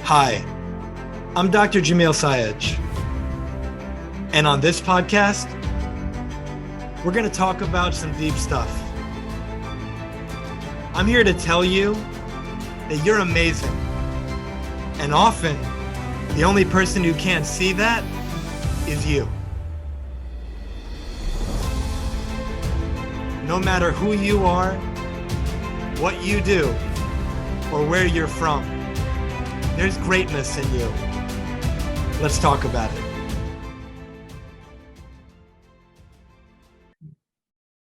Hi, I'm Dr. Jamil Sayed, and on this podcast, we're going to talk about some deep stuff. I'm here to tell you that you're amazing, and often, the only person who can't see that is you. No matter who you are, what you do, or where you're from, there's greatness in you. Let's talk about it.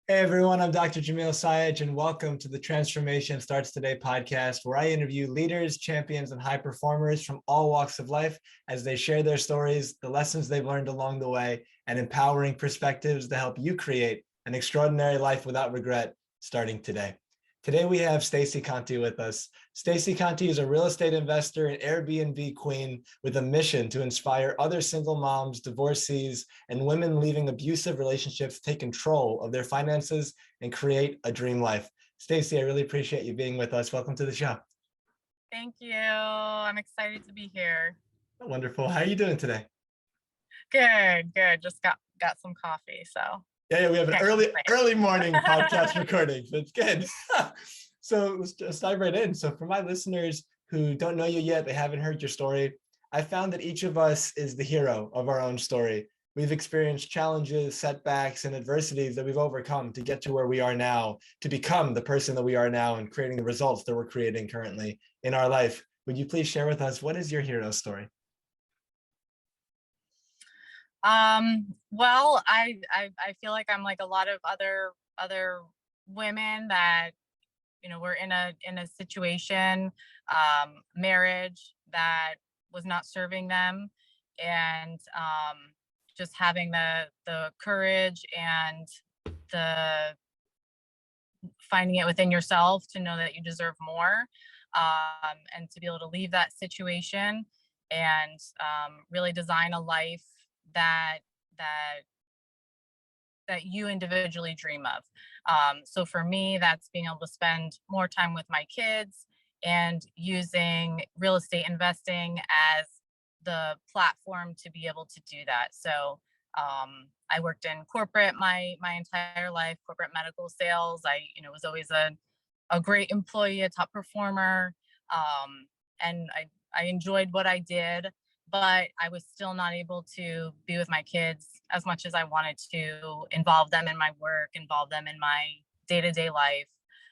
Hey everyone, I'm Dr. Jamil Sayed, and welcome to the Transformation Starts Today podcast, where I interview leaders, champions, and high performers from all walks of life as they share their stories, the lessons they've learned along the way, and empowering perspectives to help you create an extraordinary life without regret starting today. Today we have Stacey Conte with us. Stacey Conte is a real estate investor and Airbnb Queen with a mission to inspire other single moms, divorcees, and women leaving abusive relationships to take control of their finances and create a dream life. Stacey, I really appreciate you being with us. Welcome to the show. Thank you. I'm excited to be here. Wonderful. How are you doing today? Good. Just got some coffee, so. Yeah, we have an early morning podcast recording, so it's good. So let's just dive right in. So for my listeners who don't know you yet, they haven't heard your story, I found that each of us is the hero of our own story. We've experienced challenges, setbacks, and adversities that we've overcome to get to where we are now, to become the person that we are now and creating the results that we're creating currently in our life. Would you please share with us, what is your hero story? Well, I feel like I'm like a lot of other women that, we're in a situation, marriage that was not serving them, and just having the courage and the finding it within yourself to know that you deserve more, and to be able to leave that situation and really design a life that you individually dream of. So for me, that's being able to spend more time with my kids and using real estate investing as the platform to be able to do that. So I worked in corporate my entire life, corporate medical sales. I was always a great employee, a top performer, and I enjoyed what I did, but I was still not able to be with my kids as much as I wanted to, involve them in my work, involve them in my day-to-day life.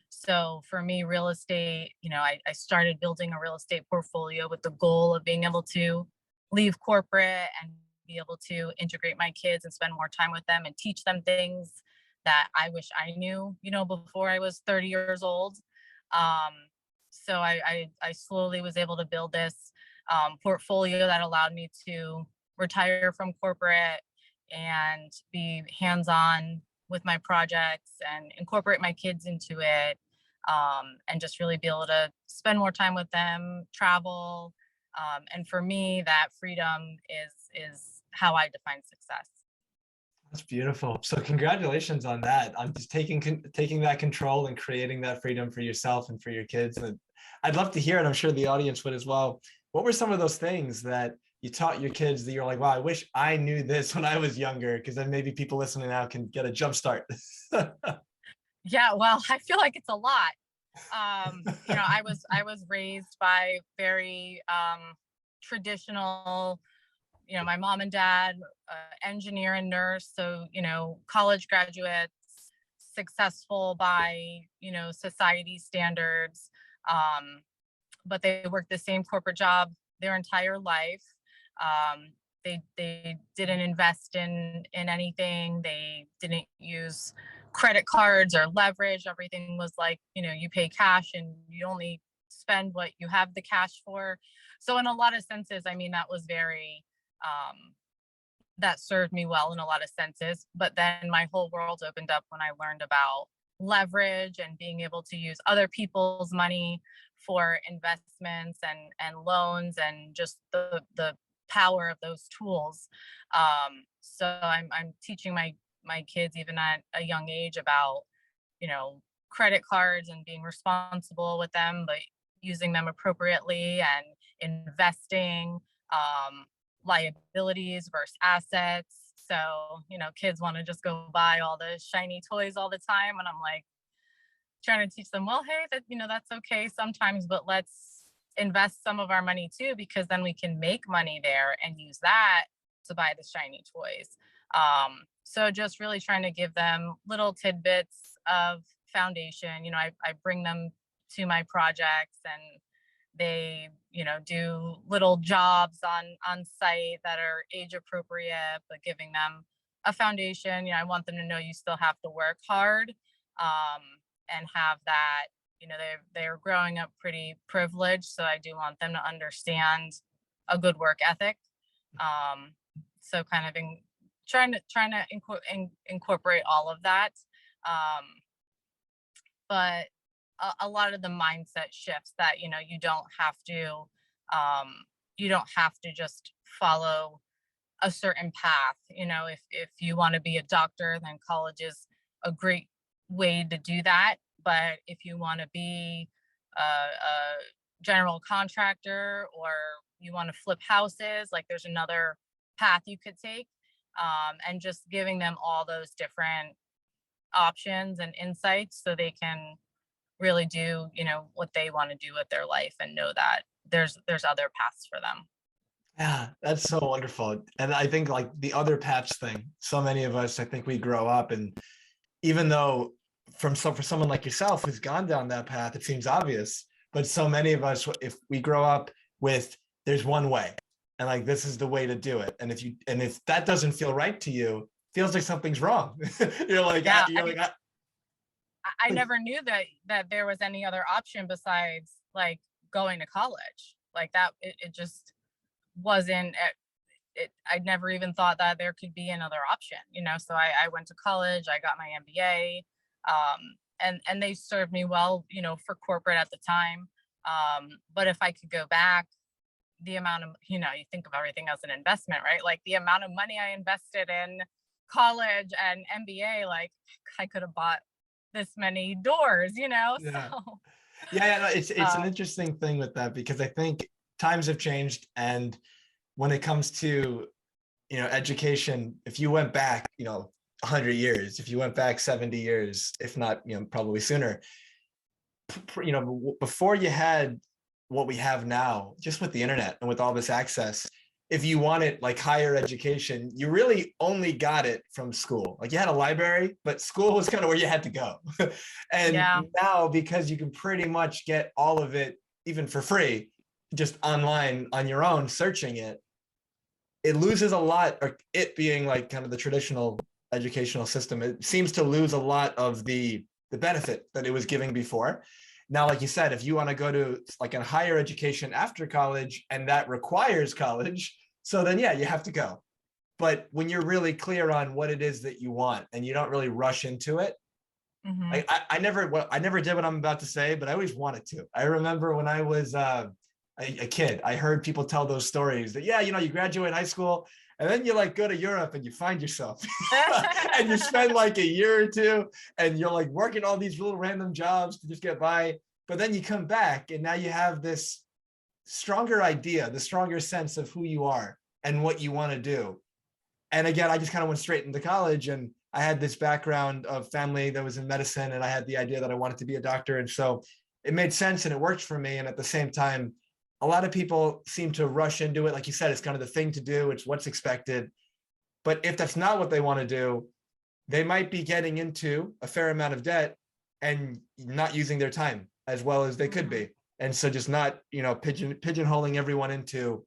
So for me, real estate, I started building a real estate portfolio with the goal of being able to leave corporate and be able to integrate my kids and spend more time with them and teach them things that I wish I knew, before I was 30 years old. So I slowly was able to build this portfolio that allowed me to retire from corporate and be hands-on with my projects and incorporate my kids into it, and just really be able to spend more time with them, travel, and for me, that freedom is how I define success. That's beautiful. So congratulations on that. I'm just taking that control and creating that freedom for yourself and for your kids. And I'd love to hear it. I'm sure the audience would as well. What were some of those things that you taught your kids that you're like, wow, I wish I knew this when I was younger? Because then maybe people listening now can get a jump start. Yeah, well, I feel like it's a lot. I was raised by very traditional, my mom and dad, engineer and nurse. So, college graduates, successful by, society standards. But they worked the same corporate job their entire life. They didn't invest in anything. They didn't use credit cards or leverage. Everything was like, you pay cash and you only spend what you have the cash for. So in a lot of senses, that was very, that served me well in a lot of senses. But then my whole world opened up when I learned about leverage and being able to use other people's money for investments and loans, and just the power of those tools. So I'm teaching my kids even at a young age about, credit cards and being responsible with them, but using them appropriately and investing, um, liabilities versus assets. So, kids want to just go buy all the shiny toys all the time. And I'm like trying to teach them, well, hey, that's okay sometimes, but let's invest some of our money too, because then we can make money there and use that to buy the shiny toys. So just really trying to give them little tidbits of foundation. I bring them to my projects, and they do little jobs on site that are age appropriate, but giving them a foundation. I want them to know you still have to work hard, and have that. They're growing up pretty privileged, so I do want them to understand a good work ethic. So kind of trying to incorporate all of that. But a lot of the mindset shifts that you don't have to just follow a certain path. If you want to be a doctor, then college is a great way to do that. But if you want to be a general contractor, or you want to flip houses, like there's another path you could take. And just giving them all those different options and insights so they can really do what they want to do with their life, and know that there's other paths for them. Yeah, that's so wonderful. And I think like the other paths thing, so many of us, I think we grow up, and even though for someone like yourself who's gone down that path, it seems obvious, but so many of us, if we grow up with there's one way, and like this is the way to do it, and if that doesn't feel right to you, feels like something's wrong. Yeah, I never knew that there was any other option besides like going to college. Like that, it just wasn't. I never even thought that there could be another option. So I went to college. I got my MBA, and they served me well. For corporate at the time. But if I could go back, the amount of you think of everything as an investment, right? Like the amount of money I invested in college and MBA, like I could have bought this many doors. Yeah. So Yeah, no, it's an interesting thing with that, because I think times have changed, and when it comes to education, if you went back 100 years, if you went back 70 years, if not probably sooner, before you had what we have now, just with the internet and with all this access, if you wanted like higher education, you really only got it from school. Like you had a library, but school was kind of where you had to go. And now, because you can pretty much get all of it even for free, just online on your own, searching it loses a lot, or it being like kind of the traditional educational system, it seems to lose a lot of the benefit that it was giving before. Now, like you said, if you want to go to like a higher education after college, and that requires college, so then yeah, you have to go. But when you're really clear on what it is that you want, and you don't really rush into it, I never did what I'm about to say, but I always wanted to. I remember when I was a kid, I heard people tell those stories that, you graduate high school, and then you like go to Europe and you find yourself and you spend like a year or two, and you're like working all these little random jobs to just get by. But then you come back, and now you have this stronger idea, the stronger sense of who you are and what you want to do. And again, I just kind of went straight into college, and I had this background of family that was in medicine, and I had the idea that I wanted to be a doctor. And so it made sense, and it worked for me. And at the same time, a lot of people seem to rush into it. Like you said, it's kind of the thing to do. It's what's expected. But if that's not what they want to do, they might be getting into a fair amount of debt and not using their time as well as they could be. And so just not, pigeonholing everyone into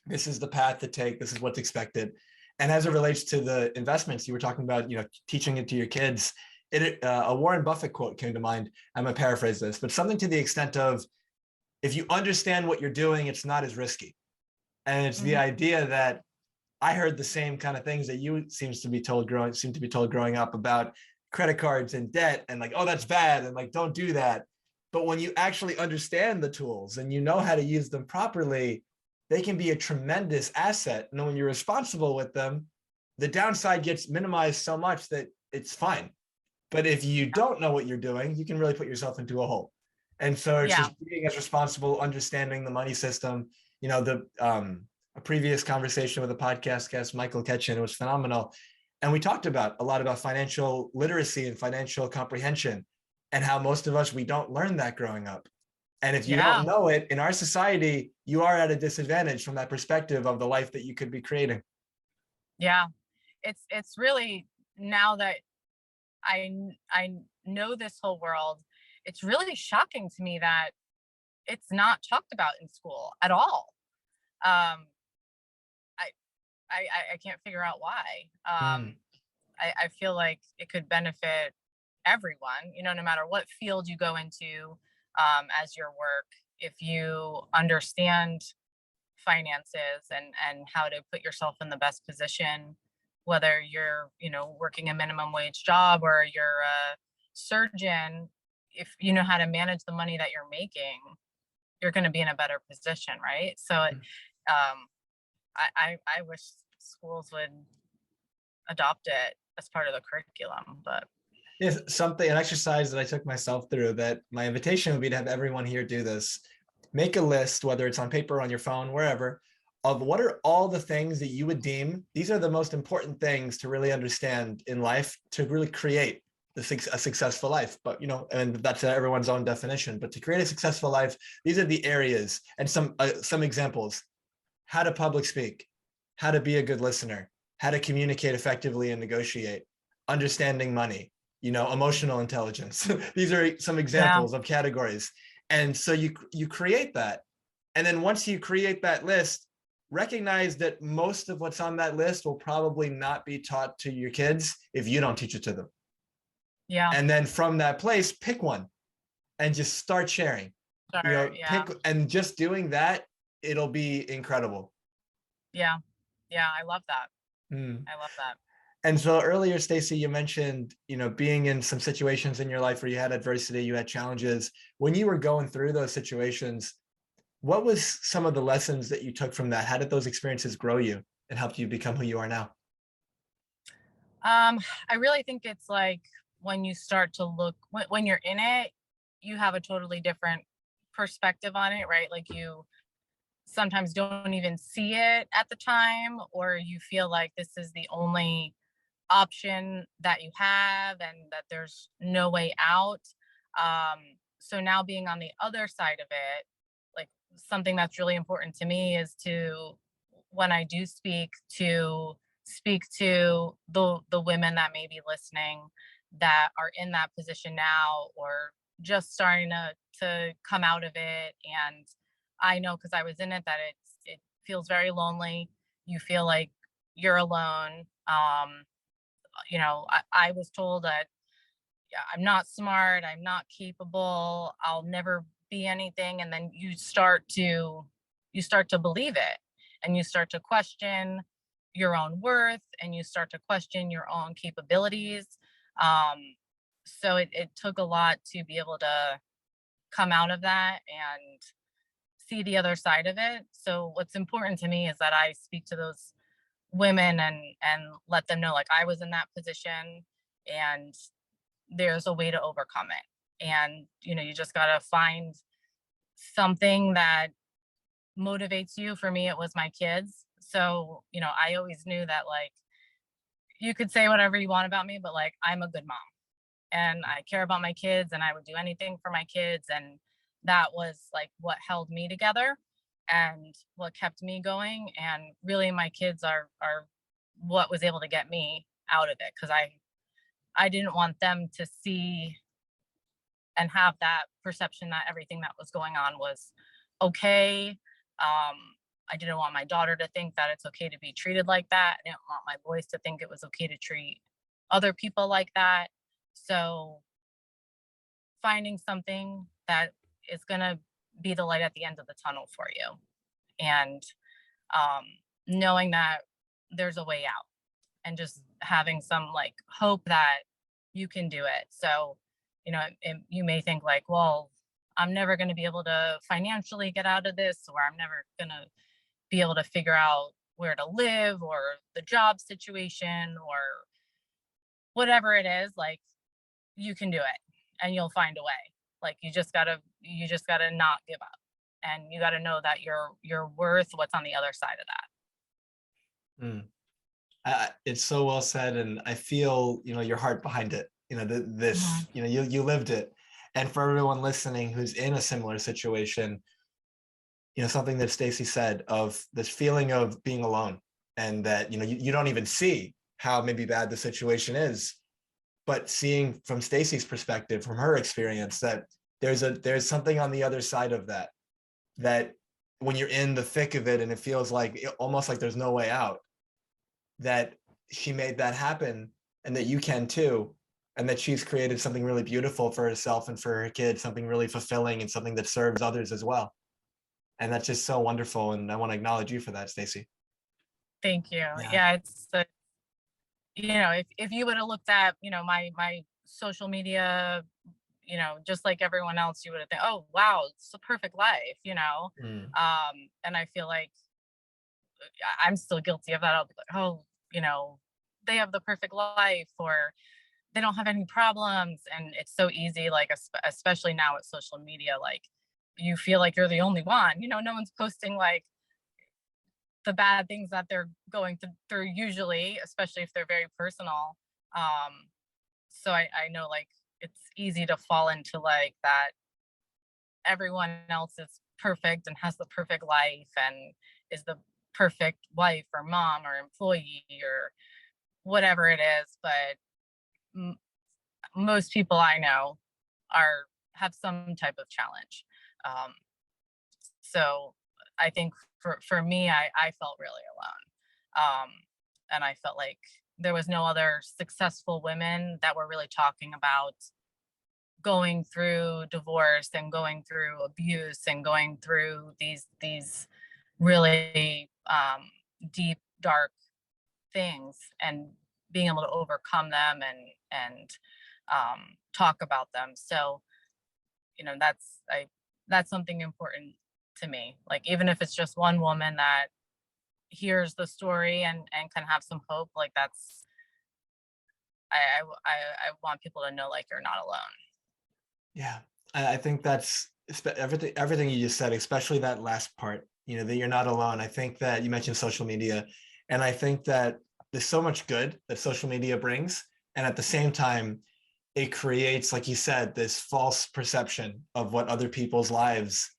this is the path to take, this is what's expected. And as it relates to the investments you were talking about, teaching it to your kids, a Warren Buffett quote came to mind. I'm going to paraphrase this, but something to the extent of, if you understand what you're doing, it's not as risky. And it's the idea that I heard the same kind of things that you seem to be told growing up about credit cards and debt, and like, oh, that's bad, and like, don't do that. But when you actually understand the tools and you know how to use them properly, they can be a tremendous asset. And when you're responsible with them, the downside gets minimized so much that it's fine. But if you don't know what you're doing, you can really put yourself into a hole. And so it's Yeah. just being as responsible, understanding the money system. You know, a previous conversation with a podcast guest, Michael Ketchen, it was phenomenal. And we talked about a lot about financial literacy and financial comprehension, and how most of us, we don't learn that growing up. And if you don't Yeah. know it in our society, you are at a disadvantage from that perspective of the life that you could be creating. Yeah. It's really, now that I know this whole world, it's really shocking to me that it's not talked about in school at all. Um, I, I can't figure out why. Mm, I feel like it could benefit everyone, no matter what field you go into, as your work. If you understand finances and how to put yourself in the best position, whether you're, working a minimum wage job or you're a surgeon, if you know how to manage the money that you're making, you're going to be in a better position, right? So um, I wish schools would adopt it as part of the curriculum, but yes, something, an exercise that I took myself through, that my invitation would be to have everyone here do this. Make a list, whether it's on paper, on your phone, wherever, of what are all the things that you would deem these are the most important things to really understand in life to really create a successful life. But and that's everyone's own definition. But to create a successful life, these are the areas, and some examples: how to public speak, how to be a good listener, how to communicate effectively and negotiate, understanding money, emotional intelligence. These are some yeah, examples of categories. And so you create that. And then once you create that list, recognize that most of what's on that list will probably not be taught to your kids if you don't teach it to them. yeah, And then from that place, pick one and just start sharing. sure, yeah, Pick, and just doing that, it'll be incredible. yeah, yeah. I love that. Hmm. I love that. And so earlier, Stacey, you mentioned, being in some situations in your life where you had adversity, you had challenges. When you were going through those situations, what was some of the lessons that you took from that? How did those experiences grow you and help you become who you are now? Um, I really think it's like when you start to look, when you're in it, you have a totally different perspective on it, right? Like you sometimes don't even see it at the time, or you feel like this is the only option that you have and that there's no way out. So now being on the other side of it, like something that's really important to me is to, when I do speak to the women that may be listening that are in that position now, or just starting to come out of it. And I know, because I was in it, that it feels very lonely. You feel like you're alone. I was told that, yeah, I'm not smart, I'm not capable, I'll never be anything. And then you start to believe it, and you start to question your own worth, and you start to question your own capabilities. So it took a lot to be able to come out of that and see the other side of it. So what's important to me is that I speak to those women and let them know, like, I was in that position, and there's a way to overcome it. And you just got to find something that motivates you. For me, it was my kids. So I always knew that, like, you could say whatever you want about me, but like, I'm a good mom, and I care about my kids, and I would do anything for my kids. And that was like what held me together and what kept me going. And really, my kids are what was able to get me out of it, because I didn't want them to see and have that perception that everything that was going on was okay. I didn't want my daughter to think that it's okay to be treated like that. I didn't want my boys to think it was okay to treat other people like that. So finding something that is going to be the light at the end of the tunnel for you, and um, knowing that there's a way out, and just having some like hope that you can do it. So, you may think like, well, I'm never going to be able to financially get out of this, or I'm never going to be able to figure out where to live, or the job situation, or whatever it is. Like, you can do it, and you'll find a way. Like you just gotta not give up, and you gotta know that you're worth what's on the other side of that. Mm. It's so well said, and I feel your heart behind it. This Mhm. you lived it, and for everyone listening who's in a similar situation, something that Stacey said of this feeling of being alone, and that you don't even see how maybe bad the situation is, but seeing from Stacey's perspective, from her experience, that there's something on the other side of that, that when you're in the thick of it and it feels like almost like there's no way out, that she made that happen, and that you can too, and that she's created something really beautiful for herself and for her kids, something really fulfilling and something that serves others as well. And that's just so wonderful, and I want to acknowledge you for that, Stacey. Thank you. Yeah. Yeah, it's if you would have looked at my social media, just like everyone else, you would have think, oh wow, it's a perfect life. Mm. And I feel like I'm still guilty of that. I'll be like, oh, they have the perfect life, or they don't have any problems, and it's so easy, like especially now with social media, like you feel like you're the only one. No one's posting like the bad things that they're going through usually, especially if they're very personal. So I know, like, it's easy to fall into like that everyone else is perfect and has the perfect life and is the perfect wife or mom or employee or whatever it is, but m- most people I know are have some type of challenge. um, so I think for me, I felt really alone. And I felt like there was no other successful women that were really talking about going through divorce and going through abuse and going through these really deep dark things, and being able to overcome them and talk about them. So that's something important to me. Like, even if it's just one woman that hears the story and can have some hope, like that's I want people to know, like, you're not alone. Yeah, I think that's everything you just said, especially that last part, that you're not alone. I think that you mentioned social media, and I think that there's so much good that social media brings. And at the same time, it creates, like you said, this false perception of what other people's lives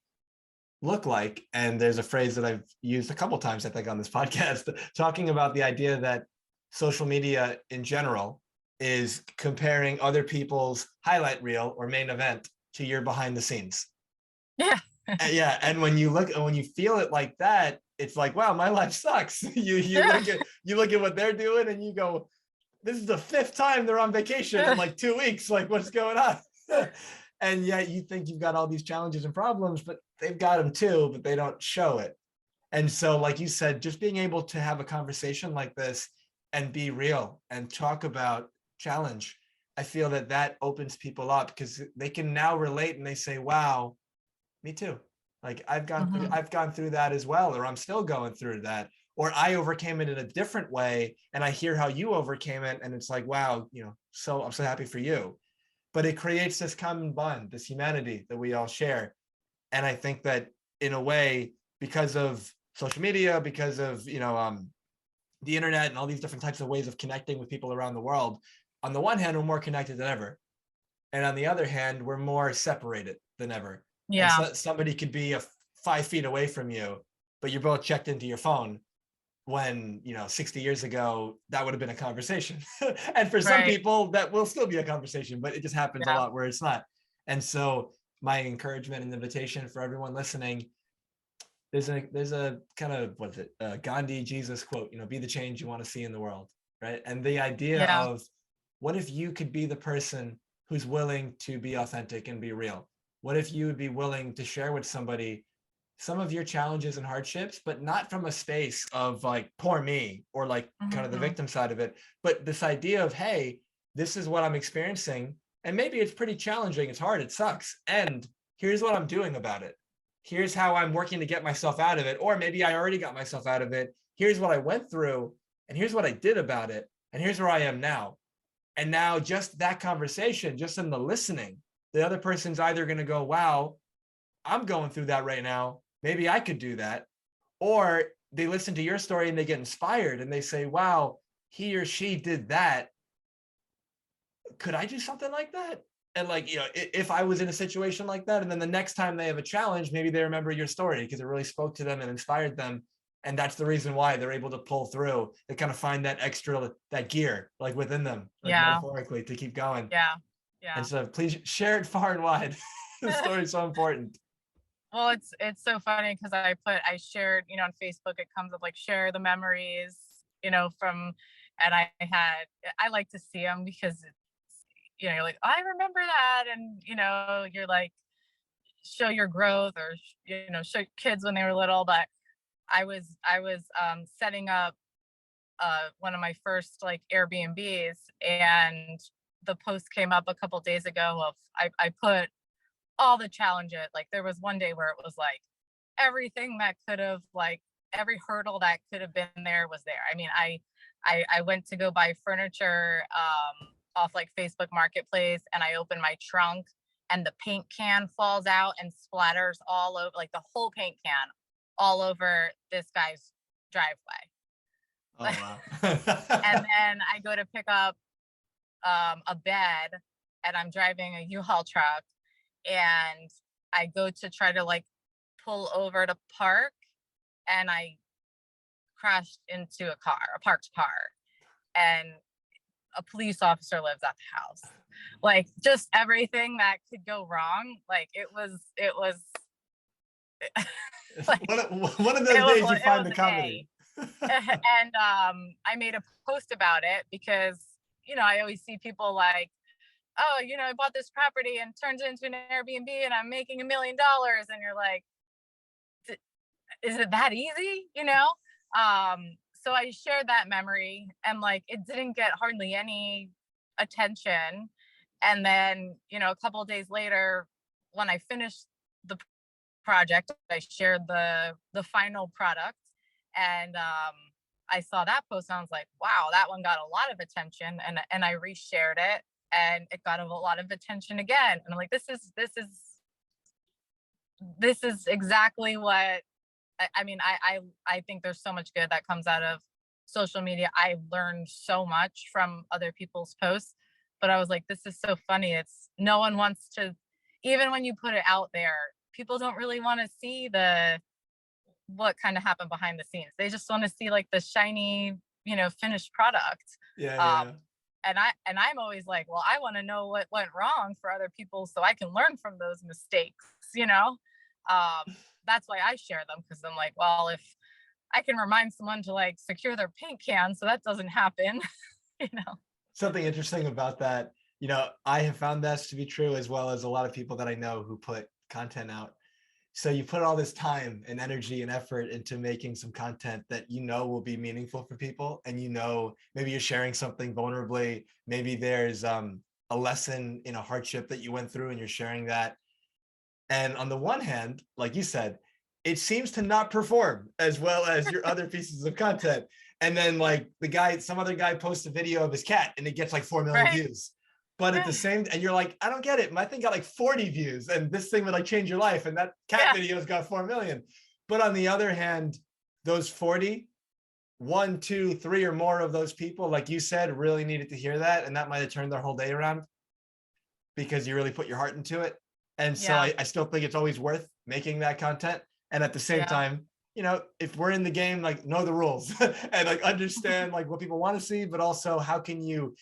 look like. And there's a phrase that I've used a couple times, I think, on this podcast, talking about the idea that social media in general is comparing other people's highlight reel or main event to your behind the scenes. Yeah. Yeah, and when you feel it like that, it's like, wow, my life sucks. You look at what they're doing, and you go, this is the fifth time they're on vacation in like 2 weeks. Like, what's going on? And yet you think you've got all these challenges and problems, but they've got them too, but they don't show it. And so, like you said, just being able to have a conversation like this and be real and talk about challenge, I feel that that opens people up, because they can now relate and they say, wow, me too. Like, Hmm. I've gone through that as well, or I'm still going through that, or I overcame it in a different way, and I hear how you overcame it, and it's like, wow, so I'm so happy for you. But it creates this common bond, this humanity that we all share. And I think that, in a way, because of social media, because of the internet and all these different types of ways of connecting with people around the world, on the one hand, we're more connected than ever, and on the other hand, we're more separated than ever. And Yeah. so somebody could be 5 feet away from you, but you're both checked into your phone, when 60 years ago that would have been a conversation. And for some Right. people that will still be a conversation, but it just happens a Yeah. lot where it's not. And so my encouragement and invitation for everyone listening, there's a kind of, what's it, Gandhi Jesus quote, be the change you want to see in the world, right? And the idea Yeah. of, what if you could be the person who's willing to be authentic and be real? What if you would be willing to share with somebody some of your challenges and hardships, but not from a space of like, poor me, or like kind of the Hmm. victim side of it, but this idea of, hey, this is what I'm experiencing, and maybe it's pretty challenging, it's hard, it sucks, and here's what I'm doing about it. Here's how I'm working to get myself out of it, or maybe I already got myself out of it. Here's what I went through, and here's what I did about it, and here's where I am now. And now, just that conversation, just in the listening, the other person's either going to go, wow, I'm going through that right now. Maybe I could do that. Or they listen to your story and they get inspired and they say, wow, he or she did that. Could I do something like that? And like, if I was in a situation like that, and then the next time they have a challenge, maybe they remember your story because it really spoke to them and inspired them. And that's the reason why they're able to pull through. They kind of find that extra, that gear, like within them, like metaphorically, to keep going. Yeah. And so please share it far and wide. The story is so important. Well, it's so funny because I shared, on Facebook, it comes up like share the memories, from, and I like to see them because it's, you're like, I remember that. And, you're like, show your growth or, show kids when they were little. But I was setting up one of my first like Airbnbs, and the post came up a couple days ago of I put all the challenges. Like there was one day where it was like everything that could have, like every hurdle that could have been there was there. I mean, I went to go buy furniture off like Facebook Marketplace, and I opened my trunk and the paint can falls out and splatters all over, like the whole paint can all over this guy's driveway. Oh, wow. And then I go to pick up a bed, and I'm driving a U-Haul truck, and I go to try to like pull over to park, and I crashed into a parked car, and a police officer lives at the house. Like just everything that could go wrong. Like it was like, one of those days you find the comedy. And I made a post about it because, I always see people like, oh, I bought this property and turned it into an Airbnb and I'm making $1 million. And you're like, is it that easy? So I shared that memory, and like, it didn't get hardly any attention. And then, a couple of days later, when I finished the project, I shared the final product, and I saw that post and I was like, wow, that one got a lot of attention, and I reshared it and it got a lot of attention again. And I'm like, this is exactly what I think there's so much good that comes out of social media. I learned so much from other people's posts, but I was like, this is so funny. It's no one wants to, even when you put it out there, people don't really want to see what kind of happened behind the scenes. They just want to see like the shiny, finished product. Yeah. And I'm always like, well, I want to know what went wrong for other people so I can learn from those mistakes, That's why I share them, because I'm like, well, if I can remind someone to like secure their paint can so that doesn't happen, Something interesting about that, I have found that to be true, as well as a lot of people that I know who put content out. So you put all this time and energy and effort into making some content that will be meaningful for people, and maybe you're sharing something vulnerably, maybe there's a lesson in a hardship that you went through and you're sharing that. And on the one hand, like you said, it seems to not perform as well as your other pieces of content. And then like some other guy posts a video of his cat and it gets like 4 million views. But at the same, and you're like, I don't get it. My thing got like 40 views, and this thing would like change your life. And that cat video's got 4 million. But on the other hand, those 40, 1, 2, 3 or more of those people, like you said, really needed to hear that. And that might have turned their whole day around because you really put your heart into it. And so I still think it's always worth making that content. And at the same time, if we're in the game, like know the rules and like understand like what people want to see, but also how can you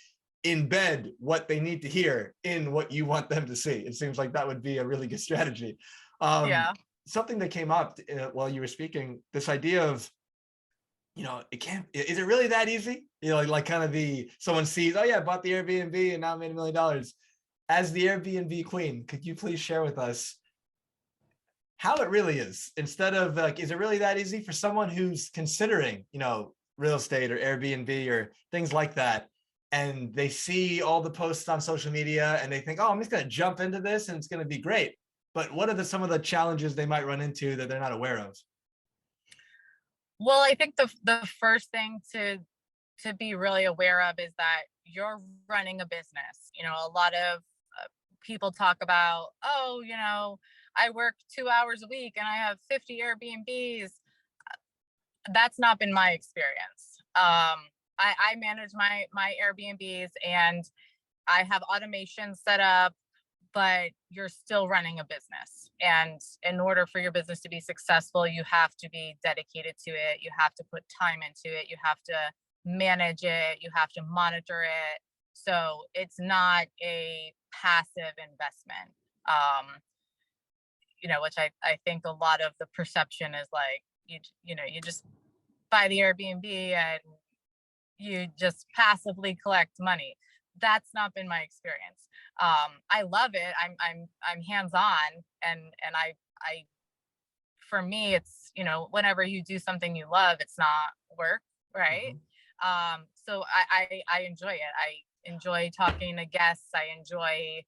embed what they need to hear in what you want them to see. It seems like that would be a really good strategy. Something that came up while you were speaking, this idea of, is it really that easy? Like kind of someone sees, oh yeah, I bought the Airbnb and now I made $1 million. As the Airbnb queen, could you please share with us how it really is, instead of like, is it really that easy for someone who's considering, real estate or Airbnb or things like that? And they see all the posts on social media and they think, oh, I'm just going to jump into this and it's going to be great. But what are some of the challenges they might run into that they're not aware of? Well, I think the first thing to be really aware of is that you're running a business. A lot of people talk about, oh, I work 2 hours a week and I have 50 Airbnbs. That's not been my experience. I manage my Airbnbs, and I have automation set up, but you're still running a business. And in order for your business to be successful, you have to be dedicated to it. You have to put time into it. You have to manage it. You have to monitor it. So it's not a passive investment. Which I think a lot of the perception is like, you just buy the Airbnb and you just passively collect money. That's not been my experience. I love it. I'm hands on, and I for me, it's, whenever you do something you love, it's not work, right? So I enjoy it. I enjoy talking to guests. I enjoy,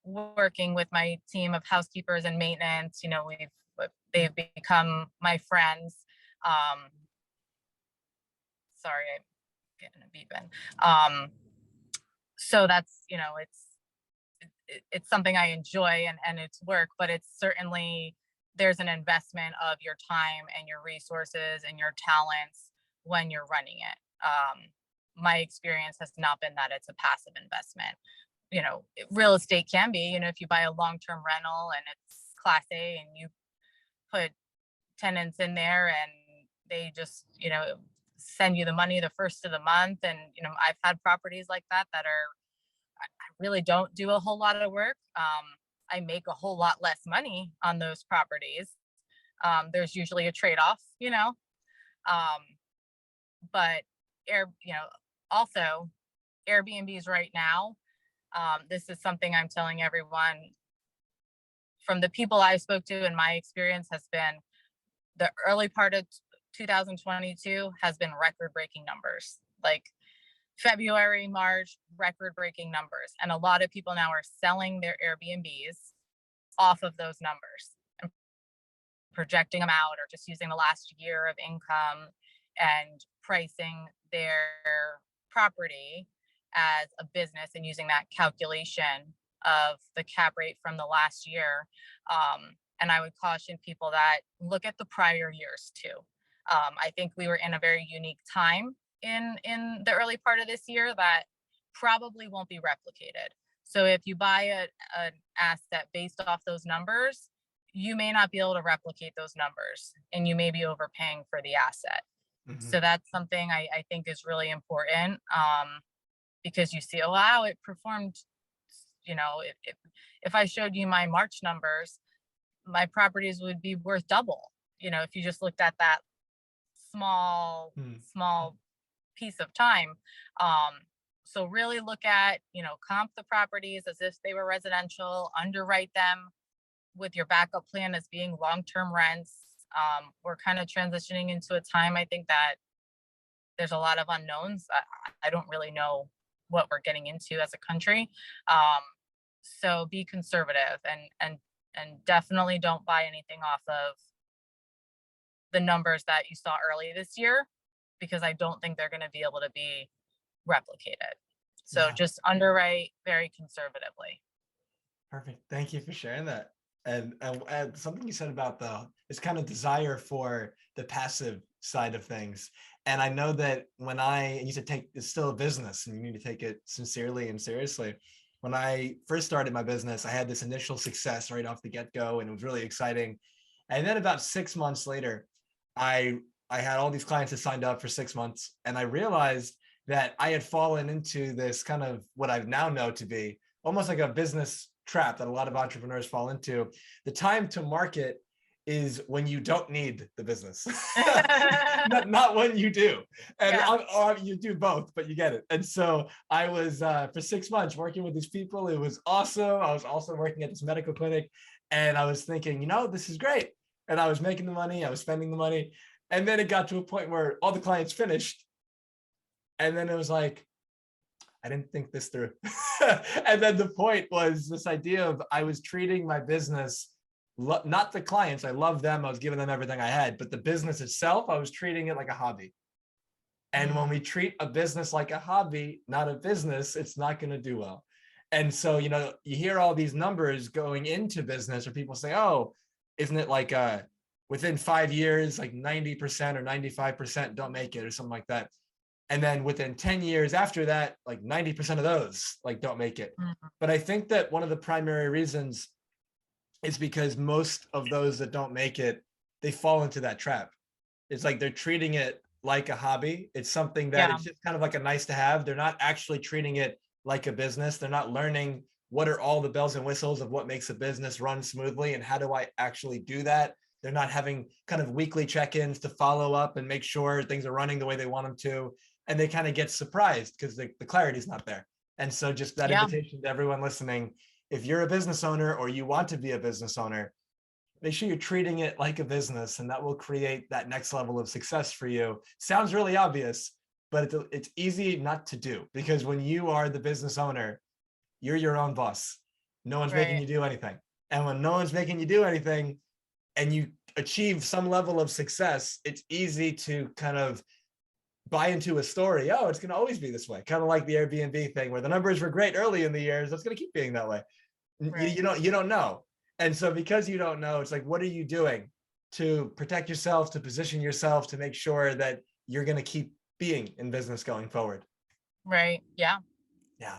working with my team of housekeepers and maintenance. They've become my friends. Sorry, I'm getting a beep in. So that's, it's something I enjoy, and it's work, but it's certainly, there's an investment of your time and your resources and your talents when you're running it. My experience has not been that it's a passive investment. Real estate can be, if you buy a long-term rental and it's Class A and you put tenants in there and they just, send you the money the first of the month. And, I've had properties like that I really don't do a whole lot of work. I make a whole lot less money on those properties. There's usually a trade-off, but also Airbnbs right now. This is something I'm telling everyone from the people I spoke to, and my experience has been the early part of 2022 has been record-breaking numbers. Like February, March, record-breaking numbers. And a lot of people now are selling their Airbnbs off of those numbers and projecting them out, or just using the last year of income and pricing their property as a business and using that calculation of the cap rate from the last year. And I would caution people that look at the prior years too. I think we were in a very unique time in the early part of this year that probably won't be replicated. So if you buy an asset based off those numbers, you may not be able to replicate those numbers, and you may be overpaying for the asset. So that's something I think is really important, because you see, oh, wow, it performed, if I showed you my March numbers, my properties would be worth double, if you just looked at that small piece of time. So really look at, comp the properties as if they were residential, underwrite them with your backup plan as being long-term rents. We're kind of transitioning into a time, I think, that there's a lot of unknowns. I don't really know what we're getting into as a country. So be conservative, and definitely don't buy anything off of the numbers that you saw early this year, because I don't think they're going to be able to be replicated. So just underwrite very conservatively. Perfect. Thank you for sharing that. And something you said about this kind of desire for the passive side of things. And I know that you said it's still a business and you need to take it sincerely and seriously. When I first started my business, I had this initial success right off the get-go, and it was really exciting. And then about 6 months later, I had all these clients that signed up for 6 months, and I realized that I had fallen into this kind of what I now know to be almost like a business trap that a lot of entrepreneurs fall into. The time to market is when you don't need the business, not when you do. And you do both, but you get it. And so I was for 6 months working with these people. It was awesome. I was also working at this medical clinic, and I was thinking, this is great. And I was making the money, I was spending the money. And then it got to a point where all the clients finished. And then it was like, I didn't think this through. And then the point was this idea of I was treating my business, not the clients, I love them, I was giving them everything I had, but the business itself, I was treating it like a hobby. And when we treat a business like a hobby, not a business, it's not going to do well. And so, you hear all these numbers going into business, or people say, oh, isn't it like within 5 years, like 90% or 95% don't make it or something like that. And then within 10 years after that, like 90% of those like don't make it. Mhm. But I think that one of the primary reasons is because most of those that don't make it, they fall into that trap. It's like they're treating it like a hobby. It's something that Yeah, it's just kind of like a nice to have. They're not actually treating it like a business. They're not learning what are all the bells and whistles of what makes a business run smoothly and how do I actually do that. They're not having kind of weekly check-ins to follow up and make sure things are running the way they want them to. And they kind of get surprised because the clarity is not there. And so just that yeah, invitation to everyone listening, if you're a business owner or you want to be a business owner, make sure you're treating it like a business, and that will create that next level of success for you. Sounds really obvious, but it's easy not to do, because when you are the business owner, you're your own boss. No one's making right, you do anything. And when no one's making you do anything and you achieve some level of success, it's easy to kind of buy into a story. Oh, it's going to always be this way. Kind of like the Airbnb thing where the numbers were great early in the years. That's going to keep being that way. you, right. you don't you don't know. And so because you don't know, it's like, what are you doing to protect yourself, to position yourself, to make sure that you're going to keep being in business going forward? Right. Yeah. Yeah.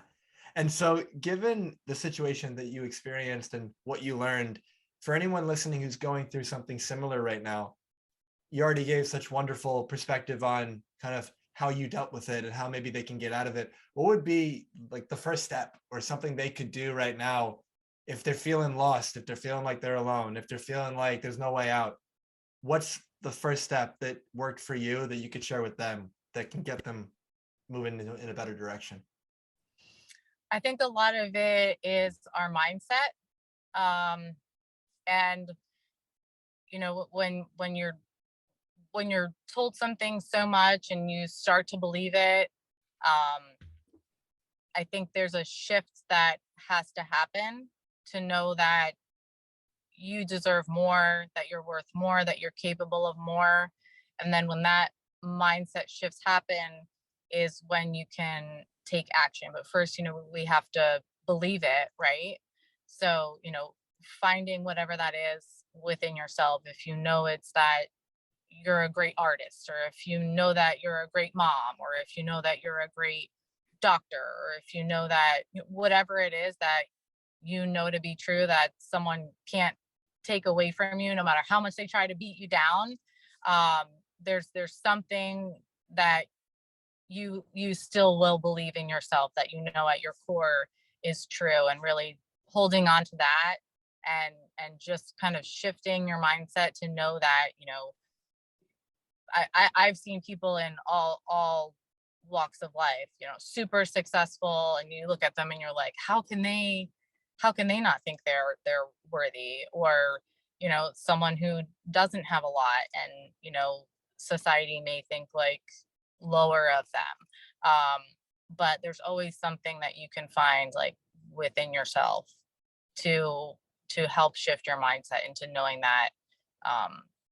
And so given the situation that you experienced and what you learned, for anyone listening who's going through something similar right now, you already gave such wonderful perspective on kind of how you dealt with it and how maybe they can get out of it. What would be like the first step or something they could do right now if they're feeling lost, if they're feeling like they're alone, if they're feeling like there's no way out? What's the first step that worked for you that you could share with them that can get them moving in a better direction? I think a lot of it is our mindset. Um, and when you're told something so much and you start to believe it, um, I think there's a shift that has to happen to know that you deserve more, that you're worth more, that you're capable of more. And then when that mindset shifts happen is when you can take action. But first, we have to believe it, right? So, finding whatever that is within yourself, if you know it's that you're a great artist, or if you know that you're a great mom, or if you know that you're a great doctor, or if you know that whatever it is that to be true, that someone can't take away from you no matter how much they try to beat you down. um, there's something that you still will believe in yourself, that at your core is true, and really holding on to that, and just kind of shifting your mindset to know that I've seen people in all walks of life, super successful, and you look at them and you're like, how can they not think they're worthy? Or someone who doesn't have a lot, and society may think like lower of them. But there's always something that you can find like within yourself to help shift your mindset into knowing that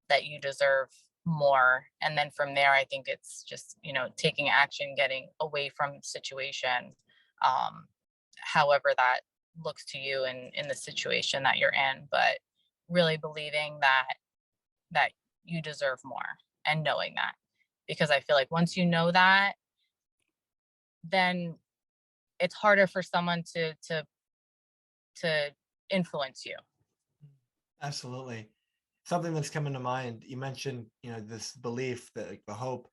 that you deserve more. And then from there, I think it's just taking action, getting away from the situation, um, however that looks to you in the situation that you're in, but really believing that you deserve more, and knowing that, because I feel like once you know that, then it's harder for someone to influence you. Absolutely. Something that's coming to mind, you mentioned, this belief that like the hope.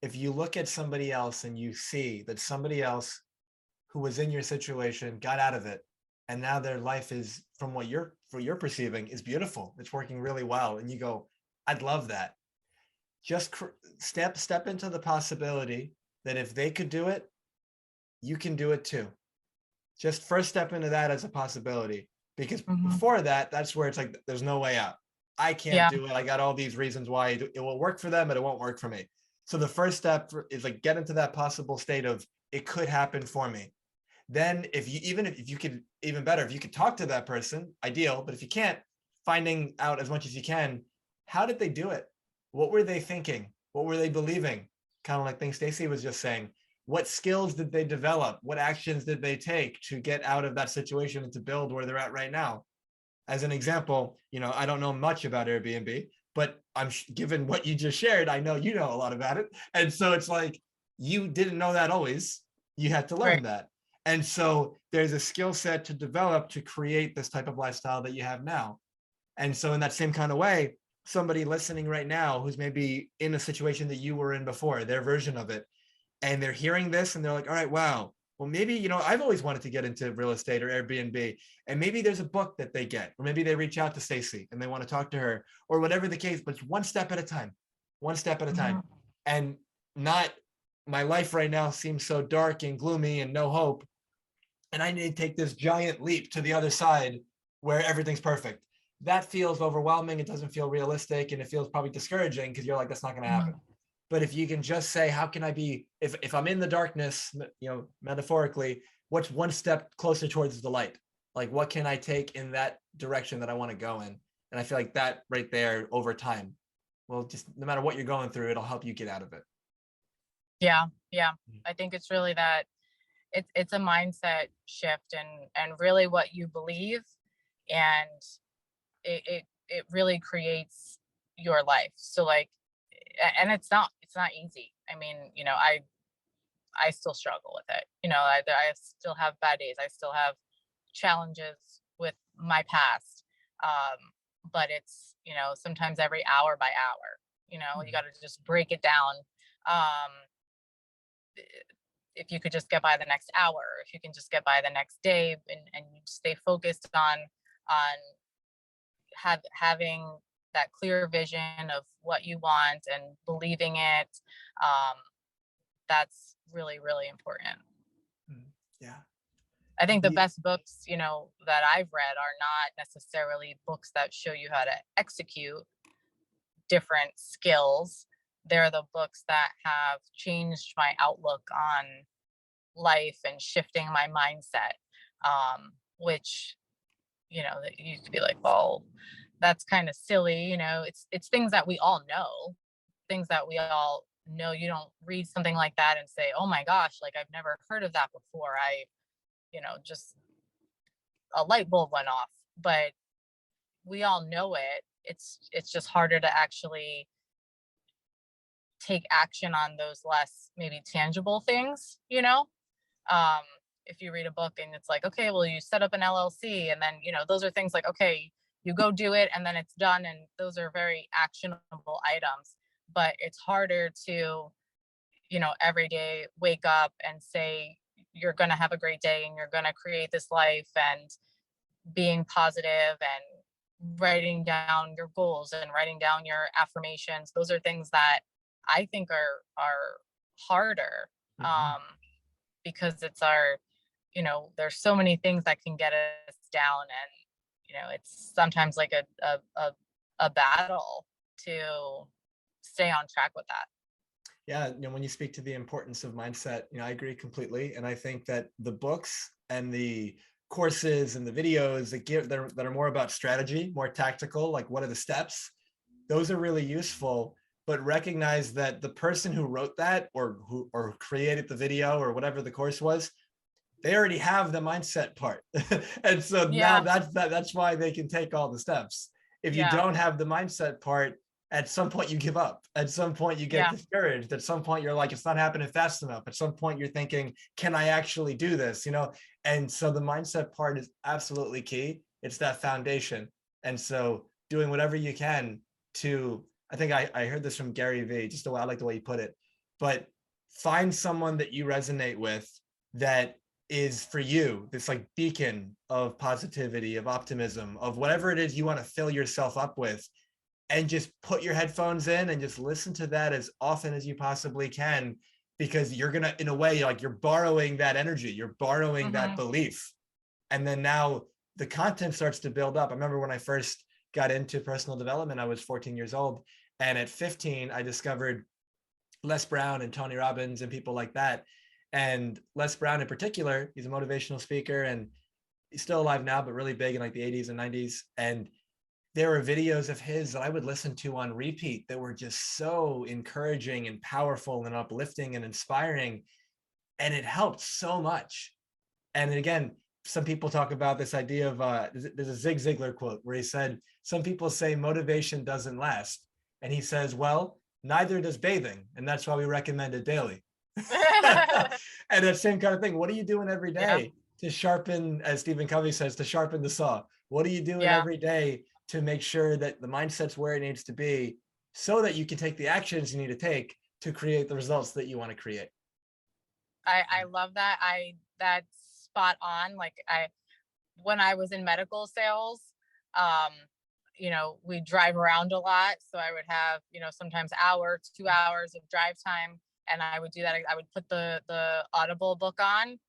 If you look at somebody else and you see that somebody else who was in your situation got out of it, and now their life is, from what you're perceiving, is beautiful, it's working really well, and you go, I'd love that. Just step into the possibility that if they could do it, you can do it too. Just first step into that as a possibility, because Hmm. before that, that's where it's like there's no way out. I can't Yeah. do it. I got all these reasons why it will work for them, but it won't work for me. So the first step is like get into that possible state of it could happen for me. Then if you, even if you could, even better, if you could talk to that person, ideal. But if you can't, finding out as much as you can, how did they do it? What were they thinking? What were they believing? Kind of like things Stacey was just saying. what skills did they develop? What actions did they take to get out of that situation and to build where they're at right now? As an example, I don't know much about Airbnb, but given what you just shared, I know you know a lot about it. And so it's like, you didn't know that always. You had to learn Right. that. And so there's a skill set to develop to create this type of lifestyle that you have now. And so in that same kind of way, somebody listening right now who's maybe in a situation that you were in before, their version of it, and they're hearing this and they're like, all right, wow, well, maybe, I've always wanted to get into real estate or Airbnb, and maybe there's a book that they get, or maybe they reach out to Stacey and they want to talk to her, or whatever the case, but it's one step at a time, one step at a time. And not, my life right now seems so dark and gloomy and no hope, and I need to take this giant leap to the other side where everything's perfect. That feels overwhelming. It doesn't feel realistic, and it feels probably discouraging because you're like, that's not going to happen. But if you can just say, how can I be, if I'm in the darkness, metaphorically, what's one step closer towards the light? Like, what can I take in that direction that I want to go in? And I feel like that right there over time, well, just no matter what you're going through, it'll help you get out of it. Yeah. I think it's really that it's a mindset shift, and really what you believe, and it really creates your life. So like, and it's not easy. I mean, I still struggle with it. I still have bad days. I still have challenges with my past. But it's, sometimes every hour by hour, you got to just break it down. If you could just get by the next hour, if you can just get by the next day, and you stay focused on having that clear vision of what you want and believing it, that's really, really important. Yeah. I think the best books, that I've read are not necessarily books that show you how to execute different skills. They're the books that have changed my outlook on life and shifting my mindset, which, that used to be like, well, that's kind of silly. It's things that we all know, You don't read something like that and say, oh my gosh, like I've never heard of that before. Just a light bulb went off, but we all know it. It's just harder to actually take action on those less maybe tangible things. If you read a book and it's like, okay, well, you set up an LLC, and then, those are things like, okay, you go do it and then it's done. And those are very actionable items, but it's harder to, every day wake up and say, you're going to have a great day and you're going to create this life, and being positive and writing down your goals and writing down your affirmations. Those are things that I think are harder, because it's our, there's so many things that can get us down, and it's sometimes like a battle to stay on track with that. Yeah, when you speak to the importance of mindset, I agree completely. And I think that the books and the courses and the videos that are more about strategy, more tactical, like what are the steps, those are really useful. But recognize that the person who wrote that, or created the video, or whatever the course was, they already have the mindset part. And so now that's why they can take all the steps. If you don't have the mindset part, at some point you give up. At some point you get discouraged. At some point you're like, it's not happening fast enough. At some point you're thinking, can I actually do this? And so the mindset part is absolutely key. It's that foundation. And so doing whatever you can to, I think I heard this from Gary Vee, just I like the way you put it, but find someone that you resonate with, that is for you, this like beacon of positivity, of optimism, of whatever it is you want to fill yourself up with, and just put your headphones in and just listen to that as often as you possibly can, because you're gonna, in a way, like you're borrowing that energy, you're borrowing that belief. And then now the content starts to build up. I remember when I first got into personal development, I was 14 years old, and at 15 I discovered Les Brown and Tony Robbins and people like that. And Les Brown in particular, he's a motivational speaker, and he's still alive now, but really big in like the 80s and 90s. And there were videos of his that I would listen to on repeat that were just so encouraging and powerful and uplifting and inspiring. And it helped so much. And again, some people talk about this idea of there's a Zig Ziglar quote where he said, some people say motivation doesn't last. And he says, well, neither does bathing. And that's why we recommend it daily. And that same kind of thing. What are you doing every Yeah. day to sharpen, as Stephen Covey says, to sharpen the saw? What are you doing Yeah. every day to make sure that the mindset's where it needs to be so that you can take the actions you need to take to create the results that you want to create? I love that. That's spot on. Like when I was in medical sales, um, we drive around a lot. So I would have, sometimes hour, 2 hours of drive time. And I would do that. I would put the Audible book on.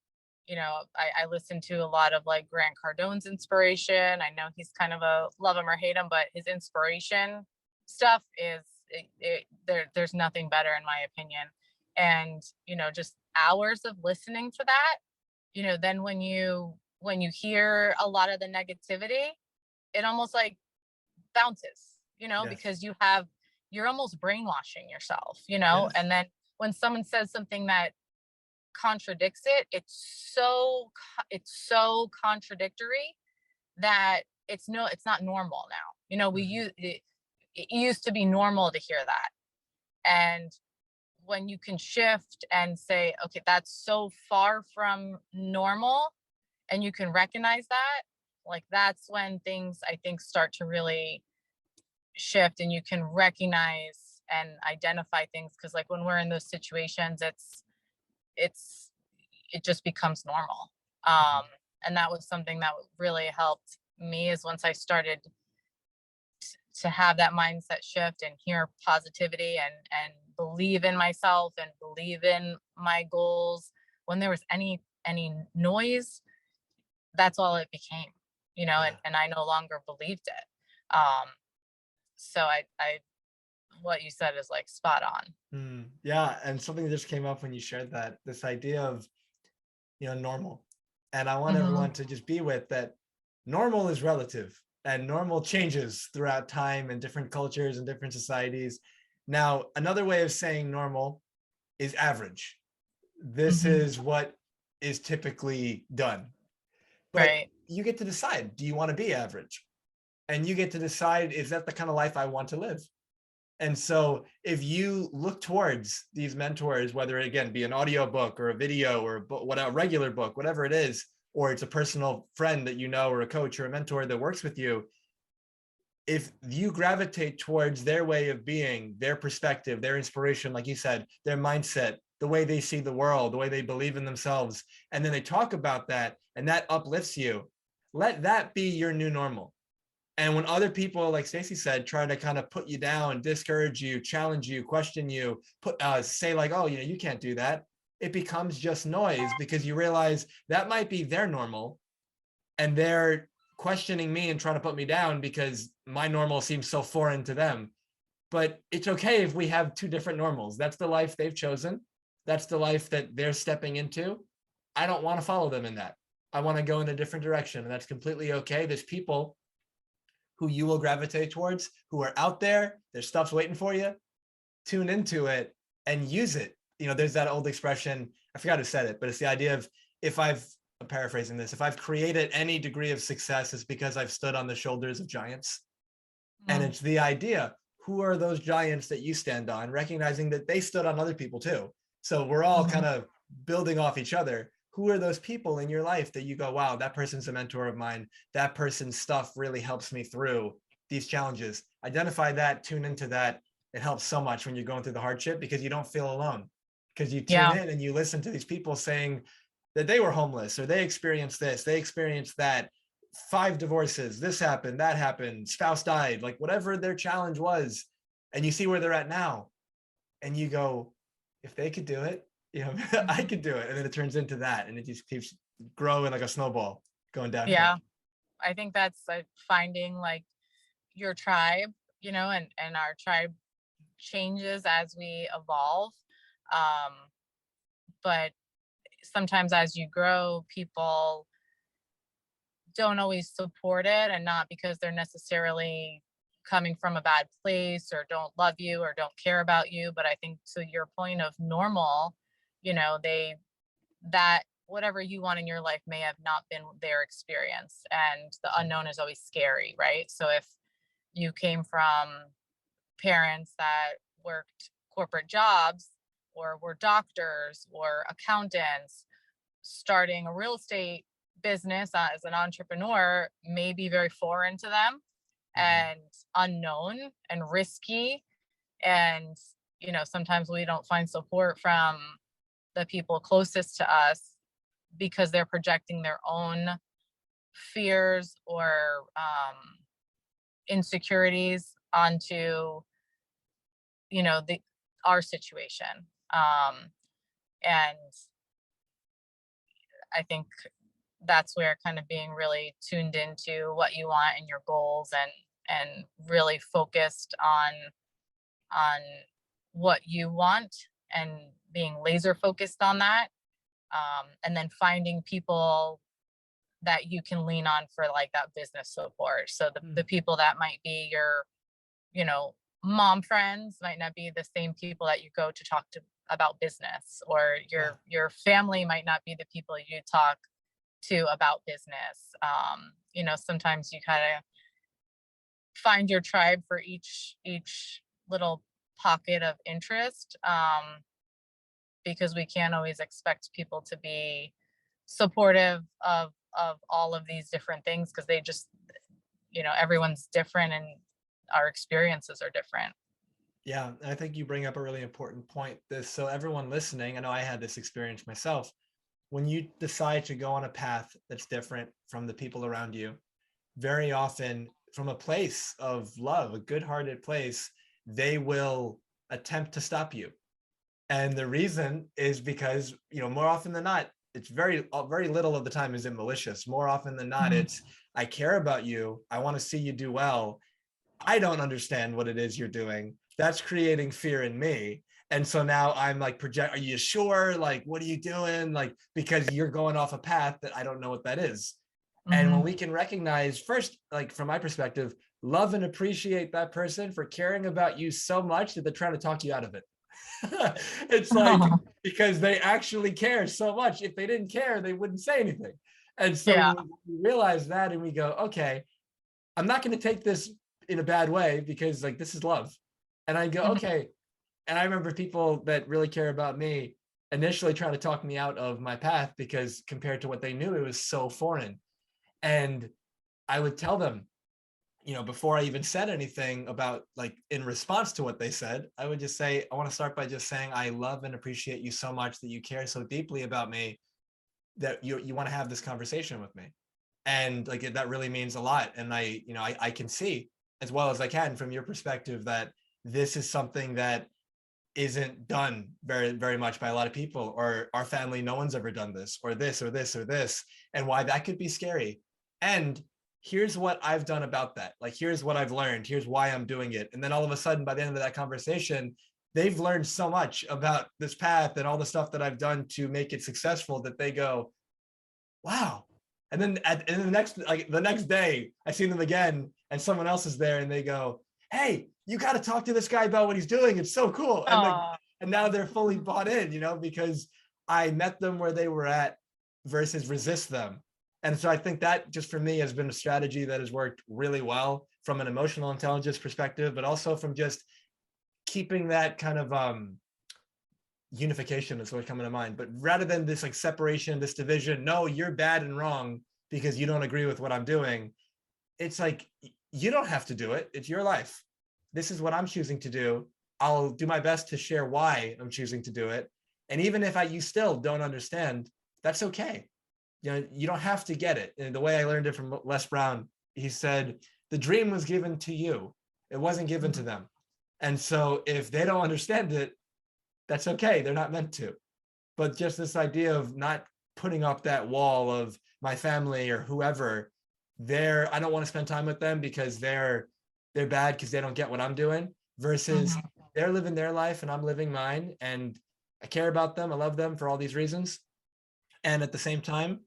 I listen to a lot of like Grant Cardone's inspiration. I know he's kind of a love him or hate him, but his inspiration stuff is there's nothing better in my opinion. And just hours of listening to that, then when you hear a lot of the negativity, it almost like bounces, Yes. because you're almost brainwashing yourself, Yes. and then when someone says something that contradicts it, it's so contradictory that it's not normal now. We Mhm. use it used to be normal to hear that. And when you can shift and say, okay, that's so far from normal, and you can recognize that, like that's when things I think start to really shift, and you can recognize and identify things. Because like when we're in those situations, it's it just becomes normal. Mhm. And that was something that really helped me, is once I started to have that mindset shift and hear positivity and believe in myself and believe in my goals. When there was any noise, that's all it became, Yeah. and I no longer believed it. So I what you said is like spot on. Yeah, and something that just came up when you shared that, this idea of, normal. And I want Hmm. everyone to just be with that normal is relative and normal changes throughout time and different cultures and different societies. Now, another way of saying normal is average. This Hmm. is what is typically done. But Right. you get to decide, do you want to be average? And you get to decide, is that the kind of life I want to live? And so if you look towards these mentors, whether it again be an audio book or a video or a regular book, whatever it is, or it's a personal friend that you know, or a coach or a mentor that works with you, if you gravitate towards their way of being, their perspective, their inspiration, like you said, their mindset, the way they see the world, the way they believe in themselves, and then they talk about that and that uplifts you, let that be your new normal. And when other people, like Stacey said, try to kind of put you down, discourage you, challenge you, question you, say like, oh, you can't do that, it becomes just noise, because you realize that might be their normal, and they're questioning me and trying to put me down because my normal seems so foreign to them. But it's okay if we have two different normals. That's the life they've chosen. That's the life that they're stepping into. I don't want to follow them in that. I want to go in a different direction, and that's completely okay. There's people who you will gravitate towards, who are out there. Their stuff's waiting for you. Tune into it and use it. There's that old expression, I forgot who said it, but it's the idea of, I'm paraphrasing this, if I've created any degree of success, it's because I've stood on the shoulders of giants. And Mm. it's the idea, who are those giants that you stand on, recognizing that they stood on other people too. So we're all Hmm. kind of building off each other. Who are those people in your life that you go, wow, that person's a mentor of mine. That person's stuff really helps me through these challenges. Identify that, tune into that. It helps so much when you're going through the hardship, because you don't feel alone, because you tune Yeah. in and you listen to these people saying that they were homeless, or they experienced this, they experienced that, 5 divorces, this happened, that happened, spouse died, like whatever their challenge was, and you see where they're at now, and you go, if they could do it, I Hmm. could do it. And then it turns into that, and it just keeps growing like a snowball going downhill. Yeah. I think that's like finding like your tribe, and our tribe changes as we evolve. Um, but sometimes as you grow, people don't always support it, and not because they're necessarily coming from a bad place or don't love you or don't care about you. But I think to your point of normal, they that whatever you want in your life may have not been their experience, and the unknown is always scary, right? So if you came from parents that worked corporate jobs or were doctors or accountants, starting a real estate business as an entrepreneur may be very foreign to them Mhm. and unknown and risky. And sometimes we don't find support from the people closest to us because they're projecting their own fears or insecurities onto the our situation. And I think that's where kind of being really tuned into what you want and your goals, and really focused on what you want and being laser focused on that, and then finding people that you can lean on for like that business support. So the Mm. people that might be your you know mom friends might not be the same people that you go to talk to about business, or Yeah. your family might not be the people you talk to about business. Sometimes you kind of find your tribe for each little pocket of interest, because we can't always expect people to be supportive of all of these different things, because they just everyone's different and our experiences are different. Yeah, and I think you bring up a really important point. This, so everyone listening, I know I had this experience myself. When you decide to go on a path that's different from the people around you, very often from a place of love, a good-hearted place, they will attempt to stop you. And the reason is because, more often than not, it's very little of the time is it malicious. More often than not, Mhm. it's, I care about you. I want to see you do well. I don't understand what it is you're doing. That's creating fear in me. And so now I'm like, are you sure? Like, what are you doing? Like, because you're going off a path that I don't know what that is. And when Mhm. we can recognize first, like from my perspective, love and appreciate that person for caring about you so much that they're trying to talk you out of it. It's like, because they actually care so much. If they didn't care, they wouldn't say anything. And so Yeah. when we realize that and we go, okay, I'm not going to take this in a bad way because like this is love. And I go, Mhm. okay. And I remember people that really care about me initially trying to talk me out of my path because compared to what they knew, it was so foreign. And I would tell them, before I even said anything about like in response to what they said, I would just say, I want to start by just saying, I love and appreciate you so much that you care so deeply about me that you want to have this conversation with me. And like, that really means a lot. And I can see as well as I can from your perspective that this is something that isn't done very, very much by a lot of people, or our family, no one's ever done this, or this, or this, or this, and why that could be scary. And here's what I've done about that. Like, here's what I've learned. Here's why I'm doing it. And then all of a sudden, by the end of that conversation, they've learned so much about this path and all the stuff that I've done to make it successful that they go, wow. And then and the next day, I see them again, and someone else is there, and they go, "Hey, you got to talk to this guy about what he's doing. It's so cool." Oh. And now they're fully bought in, because I met them where they were at versus resist them. And so I think that just for me has been a strategy that has worked really well from an emotional intelligence perspective, but also from just keeping that kind of unification is what's coming to mind. But rather than this like separation, this division, no, you're bad and wrong because you don't agree with what I'm doing. It's like, you don't have to do it. It's your life. This is what I'm choosing to do. I'll do my best to share why I'm choosing to do it. And even if you still don't understand, that's okay. You don't have to get it. And the way I learned it from Les Brown, he said, the dream was given to you. It wasn't given to them. And so if they don't understand it, that's okay. They're not meant to. But just this idea of not putting up that wall of my family or whoever, I don't want to spend time with them because they're bad because they don't get what I'm doing, versus Mhm. they're living their life and I'm living mine, and I care about them. I love them for all these reasons. And at the same time,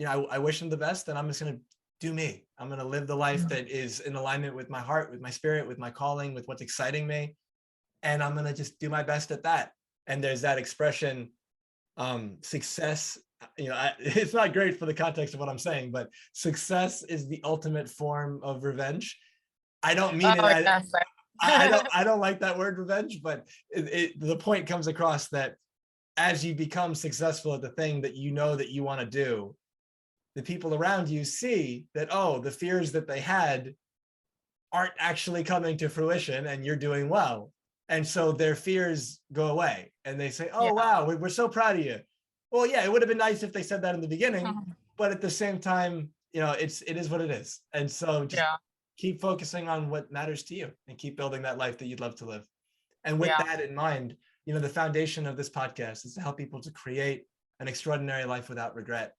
I wish them the best, and I'm just going to do me. I'm going to live the life that is in alignment with my heart, with my spirit, with my calling, with what's exciting me. And I'm going to just do my best at that. And there's that expression, Success, it's not great for the context of what I'm saying, but success is the ultimate form of revenge. I don't mean it Oh, as, yes. I don't like that word revenge, but the point comes across that as you become successful at the thing that you know that you want to do, the people around you see that, oh, the fears that they had aren't actually coming to fruition and you're doing well. And so their fears go away and they say, oh, Yeah. wow, we're so proud of you. Well, yeah, it would have been nice if they said that in the beginning, but at the same time, it is what it is. And so just Yeah. keep focusing on what matters to you and keep building that life that you'd love to live. And with Yeah. that in mind, the foundation of this podcast is to help people to create an extraordinary life without regret.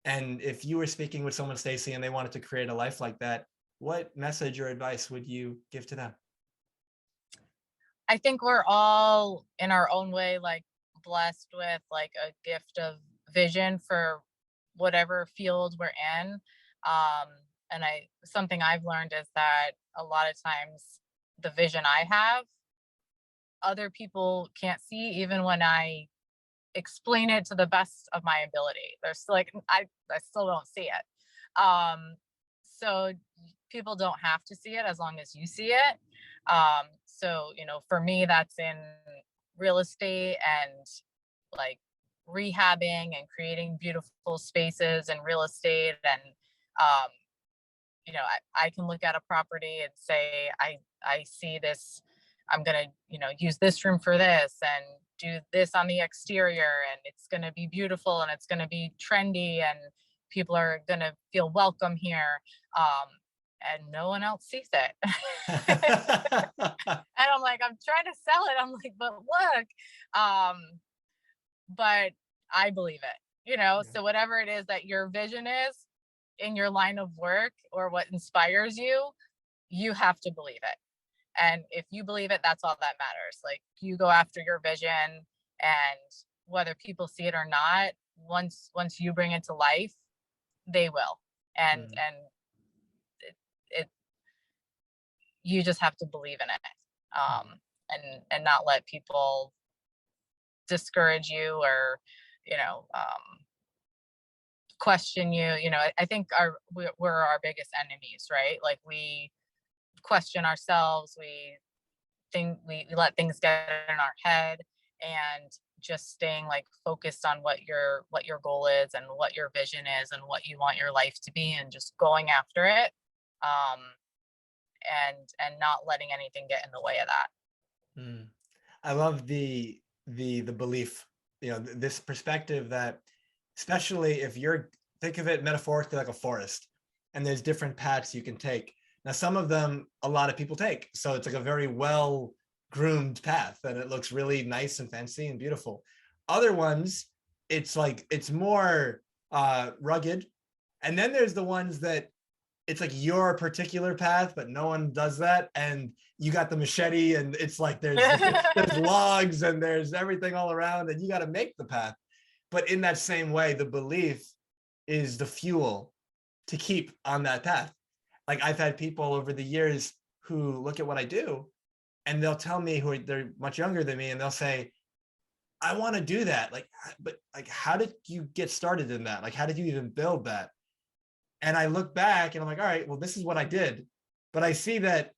And if you were speaking with someone, Stacey, and they wanted to create a life like that, what message or advice would you give to them? I think we're all in our own way, like blessed with like a gift of vision for whatever field we're in. And something I've learned is that a lot of times the vision I have, other people can't see, even when I explain it to the best of my ability. They're still like, I still don't see it. So people don't have to see it as long as you see it. So, for me, that's in real estate and like rehabbing and creating beautiful spaces and real estate. And, um, I can look at a property and say, I see this, I'm going to, use this room for this and do this on the exterior, and it's going to be beautiful and it's going to be trendy and people are going to feel welcome here. And no one else sees it. And I'm like, I'm trying to sell it. I'm like, but look, but I believe it, so whatever it is that your vision is in your line of work or what inspires you, you have to believe it. And if you believe it, that's all that matters. Like, you go after your vision, and whether people see it or not, once you bring it to life, they will. And it you just have to believe in it, and not let people discourage you or question you. I think we're our biggest enemies, right? Like, we question ourselves, we think we let things get in our head, and just staying like focused on what your goal is and what your vision is and what you want your life to be, and just going after it, um and not letting anything get in the way of that. I love the belief, this perspective that, especially if think of it metaphorically like a forest, and there's different paths you can take. Now, some of them a lot of people take, so it's like a very well groomed path and it looks really nice and fancy and beautiful. Other ones, it's more rugged. And then there's the ones that it's like your particular path, but no one does that. And you got the machete and it's like there's logs and there's everything all around and you got to make the path. But in that same way, the belief is the fuel to keep on that path. Like, I've had people over the years who look at what I do and they'll tell me, they're much younger than me, and they'll say, I want to do that. Like, but like, how did you get started in that? Like, how did you even build that? And I look back and I'm like, all right, well, this is what I did. But I see that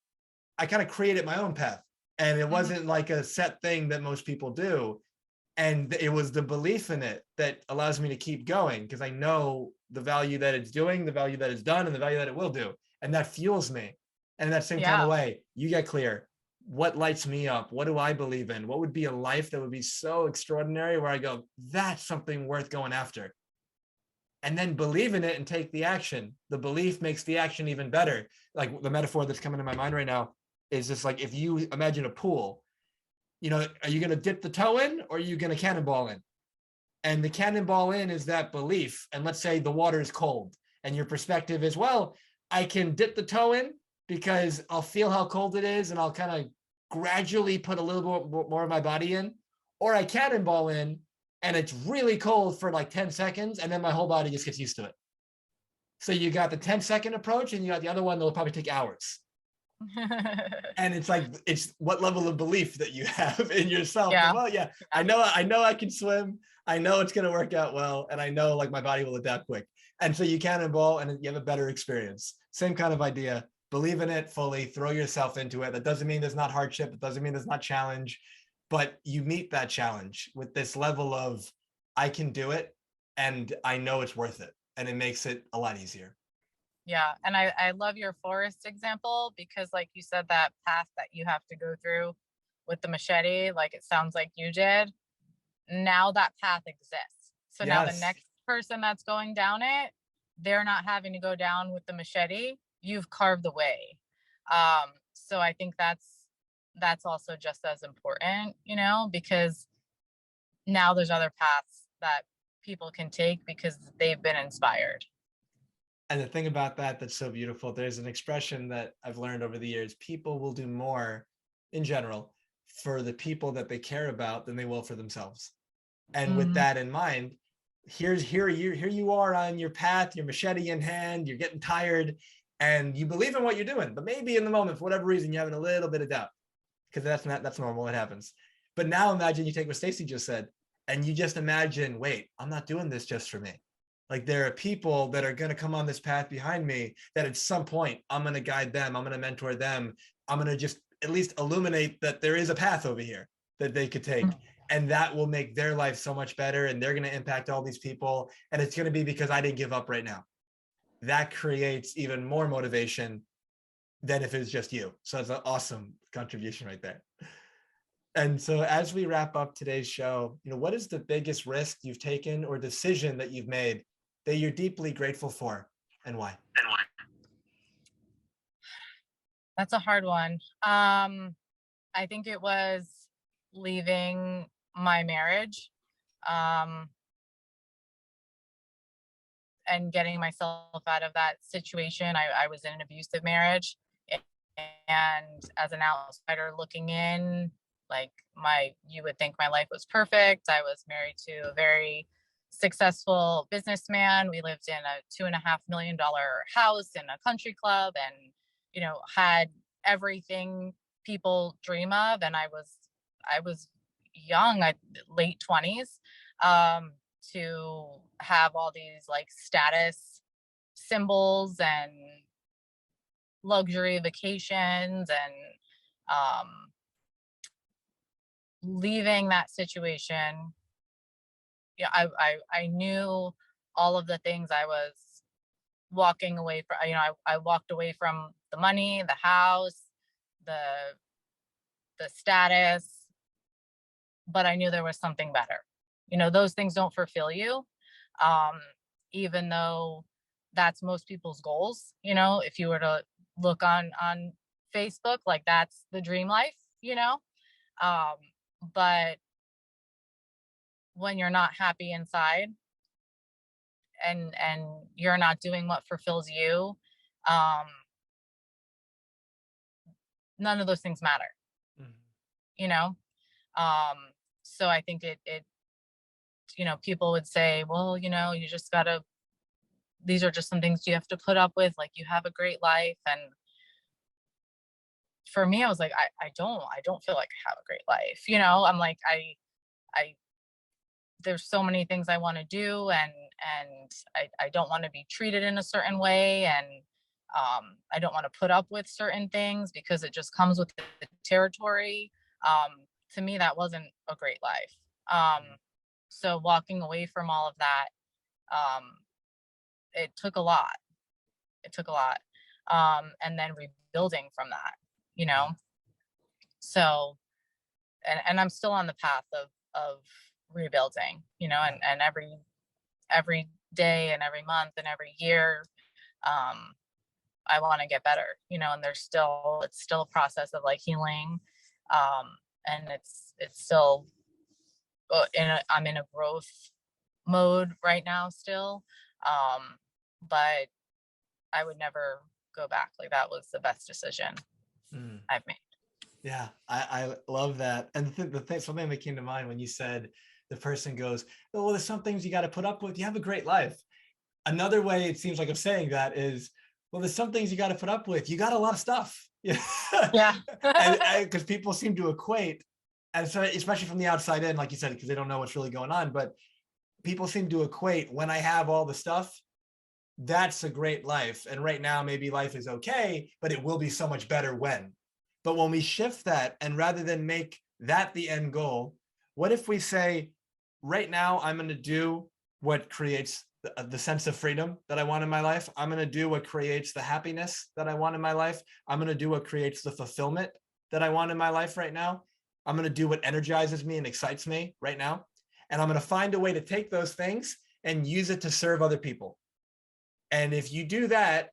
I kind of created my own path. And it wasn't like a set thing that most people do. And it was the belief in it that allows me to keep going, because I know the value that it's doing, the value that it's done, and the value that it will do. And that fuels me. And in that same kind of way, you get clear. What lights me up? What do I believe in? What would be a life that would be so extraordinary where I go, that's something worth going after? And then believe in it and take the action. The belief makes the action even better. Like, the metaphor that's coming to my mind right now is just like, if you imagine a pool, are you going to dip the toe in or are you going to cannonball in? And the cannonball in is that belief. And let's say the water is cold and your perspective is, well, I can dip the toe in because I'll feel how cold it is and I'll kind of gradually put a little bit more of my body in, or I cannonball in and it's really cold for like 10 seconds and then my whole body just gets used to it. So you got the 10-second approach and you got the other one that'll probably take hours. And it's like, it's what level of belief that you have in yourself. Yeah. Well, yeah, I know I can swim. I know it's going to work out well. And I know like my body will adapt quick. And so you cannonball and you have a better experience. Same kind of idea. Believe in it fully, throw yourself into it. That doesn't mean there's not hardship. It doesn't mean there's not challenge, but you meet that challenge with this level of, I can do it and I know it's worth it. And it makes it a lot easier. Yeah. And I love your forest example, because like you said, that path that you have to go through with the machete, like it sounds like you did. Now that path exists. So now the Yes. next person that's going down it, they're not having to go down with the machete. You've carved the way. So I think that's also just as important, because now there's other paths that people can take because they've been inspired. And the thing about that that's so beautiful, there's an expression that I've learned over the years. People will do more in general for the people that they care about than they will for themselves. And with that in mind, here you are on your path, your machete in hand, you're getting tired and you believe in what you're doing, but maybe in the moment, for whatever reason, you're having a little bit of doubt, because that's normal, it happens. But now imagine you take what Stacey just said and you just imagine, wait, I'm not doing this just for me. Like there are people that are going to come on this path behind me that at some point I'm going to guide them. I'm going to mentor them. I'm going to just at least illuminate that there is a path over here that they could take. And that will make their life so much better. And they're going to impact all these people. And it's going to be because I didn't give up right now. That creates even more motivation than if it's just you. So it's an awesome contribution right there. And so as we wrap up today's show, what is the biggest risk you've taken or decision that you've made that you're deeply grateful for, and why? That's a hard one. I think it was leaving my marriage, and getting myself out of that situation. I was in an abusive marriage, and as an outsider looking in, like you would think my life was perfect. I was married to a very successful businessman. We lived in a $2.5 million house in a country club, and had everything people dream of. And I was young, late 20s, to have all these like status symbols and luxury vacations, and leaving that situation. I knew all of the things I was walking away from. I walked away from the money, the house, the status, but I knew there was something better. Those things don't fulfill you, even though that's most people's goals. If you were to look on Facebook, like that's the dream life, but when you're not happy inside, and you're not doing what fulfills you, none of those things matter. So I think it people would say, well, you just gotta, these are just some things you have to put up with, like you have a great life. And for me, I was like, I don't feel like I have a great life. I'm like, I there's so many things I want to do, and I don't want to be treated in a certain way, and I don't want to put up with certain things because it just comes with the territory. To me, that wasn't a great life. So walking away from all of that, it took a lot. And then rebuilding from that, so, and I'm still on the path of rebuilding, and every day and every month and every year, I want to get better, and it's still a process of like healing. And it's still, I'm in a growth mode right now still. But I would never go back. Like that was the best decision I've made. Yeah, I love that. And the thing, something that came to mind when you said the person goes, oh, well, there's some things you got to put up with. You have a great life. Another way it seems like I'm saying that is, well, there's some things you got to put up with. You got a lot of stuff. Yeah. Yeah. And because people seem to equate, and so especially from the outside in, like you said, because they don't know what's really going on, but people seem to equate when I have all the stuff, that's a great life. And right now, maybe life is okay, but it will be so much better when. But when we shift that, and rather than make that the end goal, what if we say, right now, I'm going to do what creates the sense of freedom that I want in my life. I'm going to do what creates the happiness that I want in my life. I'm going to do what creates the fulfillment that I want in my life right now. I'm going to do what energizes me and excites me right now. And I'm going to find a way to take those things and use it to serve other people. And if you do that,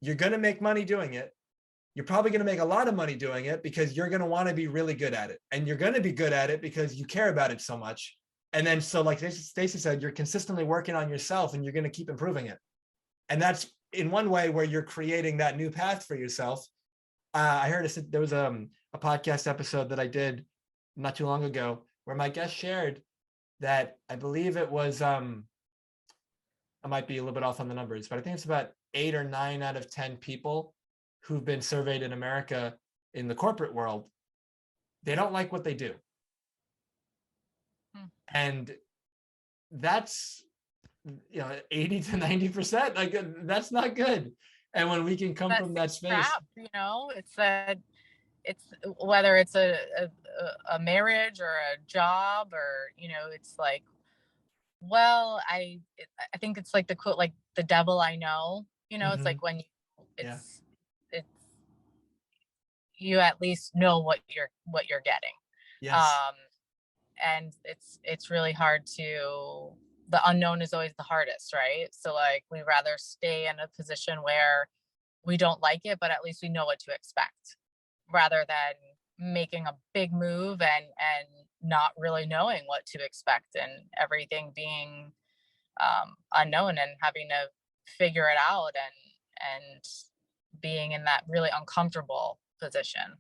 you're going to make money doing it. You're probably going to make a lot of money doing it because you're going to want to be really good at it. And you're going to be good at it because you care about it so much. And then, so like Stacey said, you're consistently working on yourself and you're going to keep improving it. And that's in one way where you're creating that new path for yourself. I heard there was a podcast episode that I did not too long ago where my guest shared that I believe it was, I might be a little bit off on the numbers, but I think it's about 8 or 9 out of 10 people who've been surveyed in America in the corporate world, they don't like what they do. And that's, 80 to 90%, like that's not good. And when we can come That's from the that space, trap, it's that it's whether it's a marriage or a job or, it's like, well, I think it's like the quote, like the devil I know, it's like when yeah, it's you at least know what you're getting. yes, Um, and it's really hard the unknown is always the hardest, right? So like we rather stay in a position where we don't like it, but at least we know what to expect, rather than making a big move and not really knowing what to expect and everything being unknown and having to figure it out and being in that really uncomfortable position.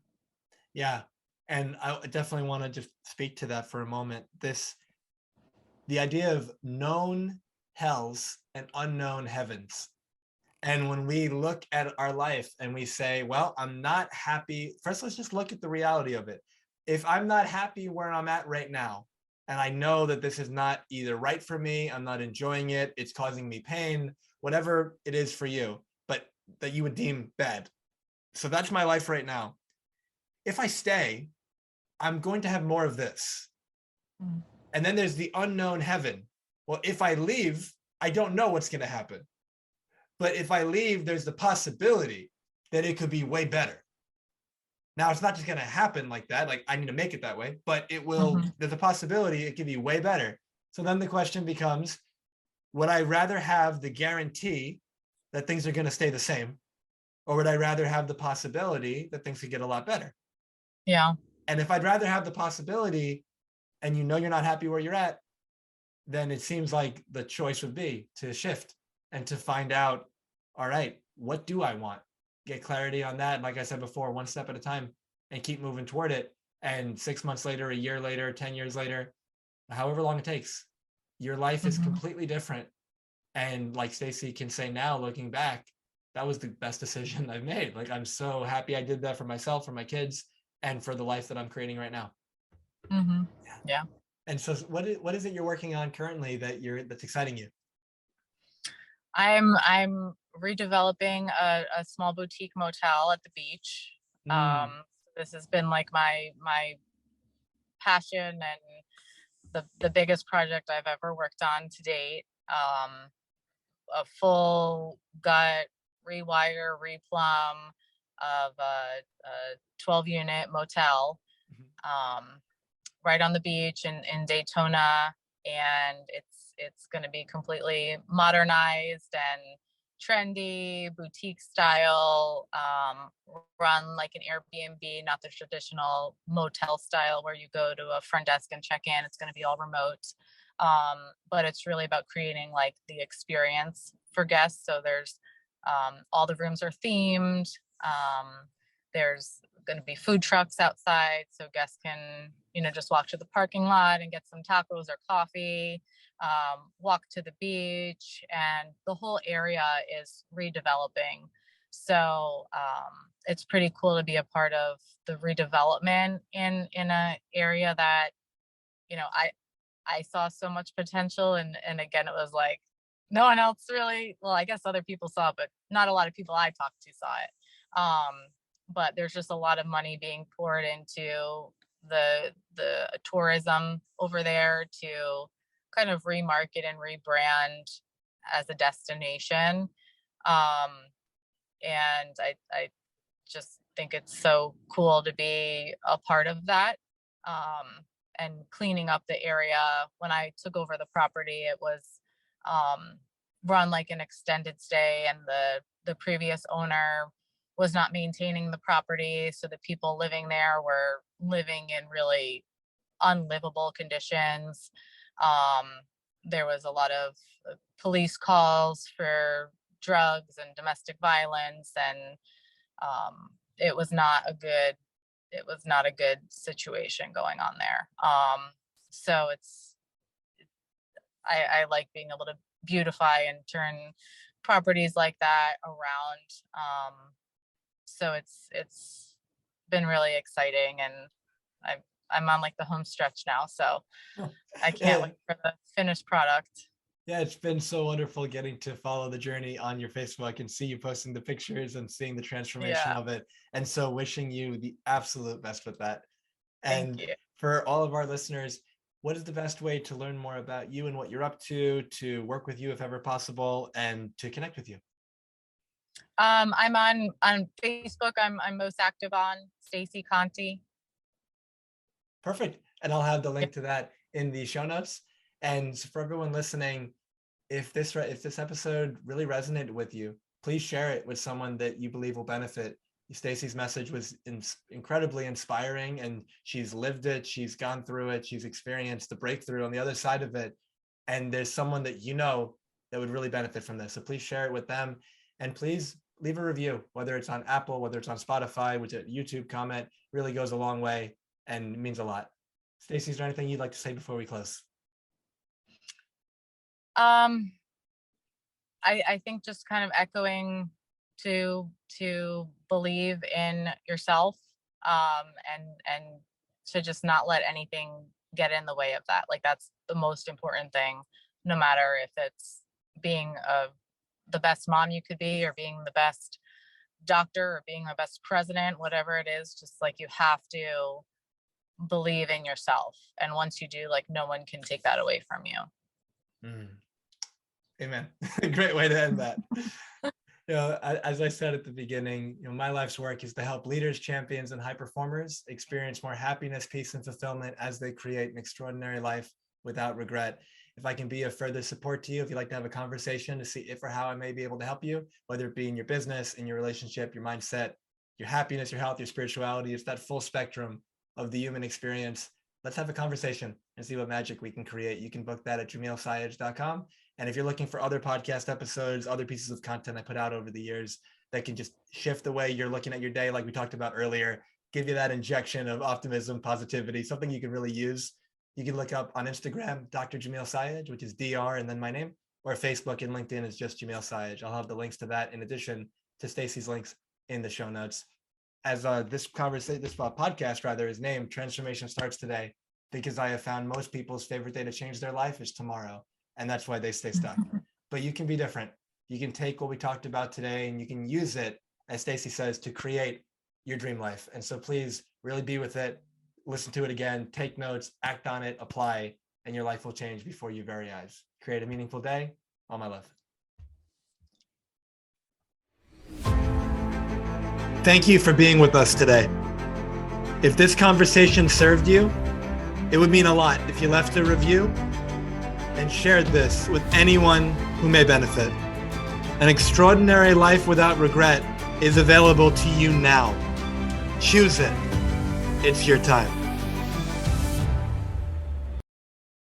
yeah. And I definitely want to just speak to that for a moment. The idea of known hells and unknown heavens. And when we look at our life and we say, well, I'm not happy, first, let's just look at the reality of it. If I'm not happy where I'm at right now, and I know that this is not either right for me, I'm not enjoying it, it's causing me pain, whatever it is for you, but that you would deem bad. So that's my life right now. If I stay, I'm going to have more of this. Mm. And then there's the unknown heaven. Well, if I leave, I don't know what's going to happen. But if I leave, there's the possibility that it could be way better. Now, it's not just going to happen like that. Like, I need to make it that way, but it will, there's a possibility it could be way better. So then the question becomes, would I rather have the guarantee that things are going to stay the same? Or would I rather have the possibility that things could get a lot better? Yeah. And if I'd rather have the possibility and you're not happy where you're at, then it seems like the choice would be to shift and to find out, all right, what do I want? Get clarity on that. And like I said before, one step at a time and keep moving toward it. And 6 months later, a year later, 10 years later, however long it takes, your life is completely different. And like Stacey can say now, looking back, that was the best decision I've made. Like, I'm so happy I did that for myself, for my kids, and for the life that I'm creating right now. Yeah. And so what is it you're working on currently that's exciting you? I'm redeveloping a small boutique motel at the beach. This has been like my passion and the biggest project I've ever worked on to date. A full gut rewire, replumb of a 12 unit motel, right on the beach in Daytona. And it's going to be completely modernized and trendy, boutique style, run like an Airbnb, not the traditional motel style where you go to a front desk and check in. It's going to be all remote. But it's really about creating like the experience for guests. So there's all the rooms are themed. There's going to be food trucks outside so guests can just walk to the parking lot and get some tacos or coffee, walk to the beach, and the whole area is redeveloping. So it's pretty cool to be a part of the redevelopment in a area that, I saw so much potential, and again, it was like no one else really, well, I guess other people saw it, but not a lot of people I talked to saw it. But there's just a lot of money being poured into the tourism over there to kind of remarket and rebrand as a destination. And I just think it's so cool to be a part of that. And cleaning up the area. When I took over the property, it was run like an extended stay, and the previous owner was not maintaining the property, so the people living there were living in really unlivable conditions. There was a lot of police calls for drugs and domestic violence, and it was not a good situation going on there. So I like being able to beautify and turn properties like that around. So it's been really exciting, and I'm on like the home stretch now, so I can't wait for the finished product. Yeah, it's been so wonderful getting to follow the journey on your Facebook and see you posting the pictures and seeing the transformation of it. And so wishing you the absolute best with that. And Thank you. For all of our listeners, what is the best way to learn more about you and what you're up to work with you if ever possible, and to connect with you? I'm on Facebook. I'm most active on Stacey Conte. Perfect. And I'll have the link to that in the show notes. And for everyone listening, if this episode really resonated with you, please share it with someone that you believe will benefit. Stacey's message was incredibly inspiring, and she's lived it. She's gone through it. She's experienced the breakthrough on the other side of it. And there's someone that that would really benefit from this. So please share it with them, and please leave a review, whether it's on Apple, whether it's on Spotify, which a YouTube comment really goes a long way and means a lot. Stacey, is there anything you'd like to say before we close? I think just kind of echoing to believe in yourself, and to just not let anything get in the way of that. Like, that's the most important thing, no matter if it's being the best mom you could be, or being the best doctor, or being the best president, whatever it is. Just like, you have to believe in yourself, and once you do, like, no one can take that away from you. Amen. Great way to end that. As I said at the beginning, my life's work is to help leaders, champions, and high performers experience more happiness, peace, and fulfillment as they create an extraordinary life without regret. If I can be of further support to you, if you'd like to have a conversation to see if or how I may be able to help you, whether it be in your business, in your relationship, your mindset, your happiness, your health, your spirituality, it's that full spectrum of the human experience. Let's have a conversation and see what magic we can create. You can book that at jamilsayed.com. And if you're looking for other podcast episodes, other pieces of content I put out over the years that can just shift the way you're looking at your day, like we talked about earlier, give you that injection of optimism, positivity, something you can really use, you can look up on Instagram, Dr. Jamil Sayed, which is DR and then my name, or Facebook and LinkedIn is just Jamil Sayed. I'll have the links to that in addition to Stacey's links in the show notes. As this podcast is named Transformation Starts Today, because I have found most people's favorite day to change their life is tomorrow. And that's why they stay stuck. But you can be different. You can take what we talked about today and you can use it, as Stacey says, to create your dream life. And so please really be with it. Listen to it again, take notes, act on it, apply, and your life will change before your very eyes. Create a meaningful day. All my love. Thank you for being with us today. If this conversation served you, it would mean a lot if you left a review and shared this with anyone who may benefit. An extraordinary life without regret is available to you now. Choose it. It's your time.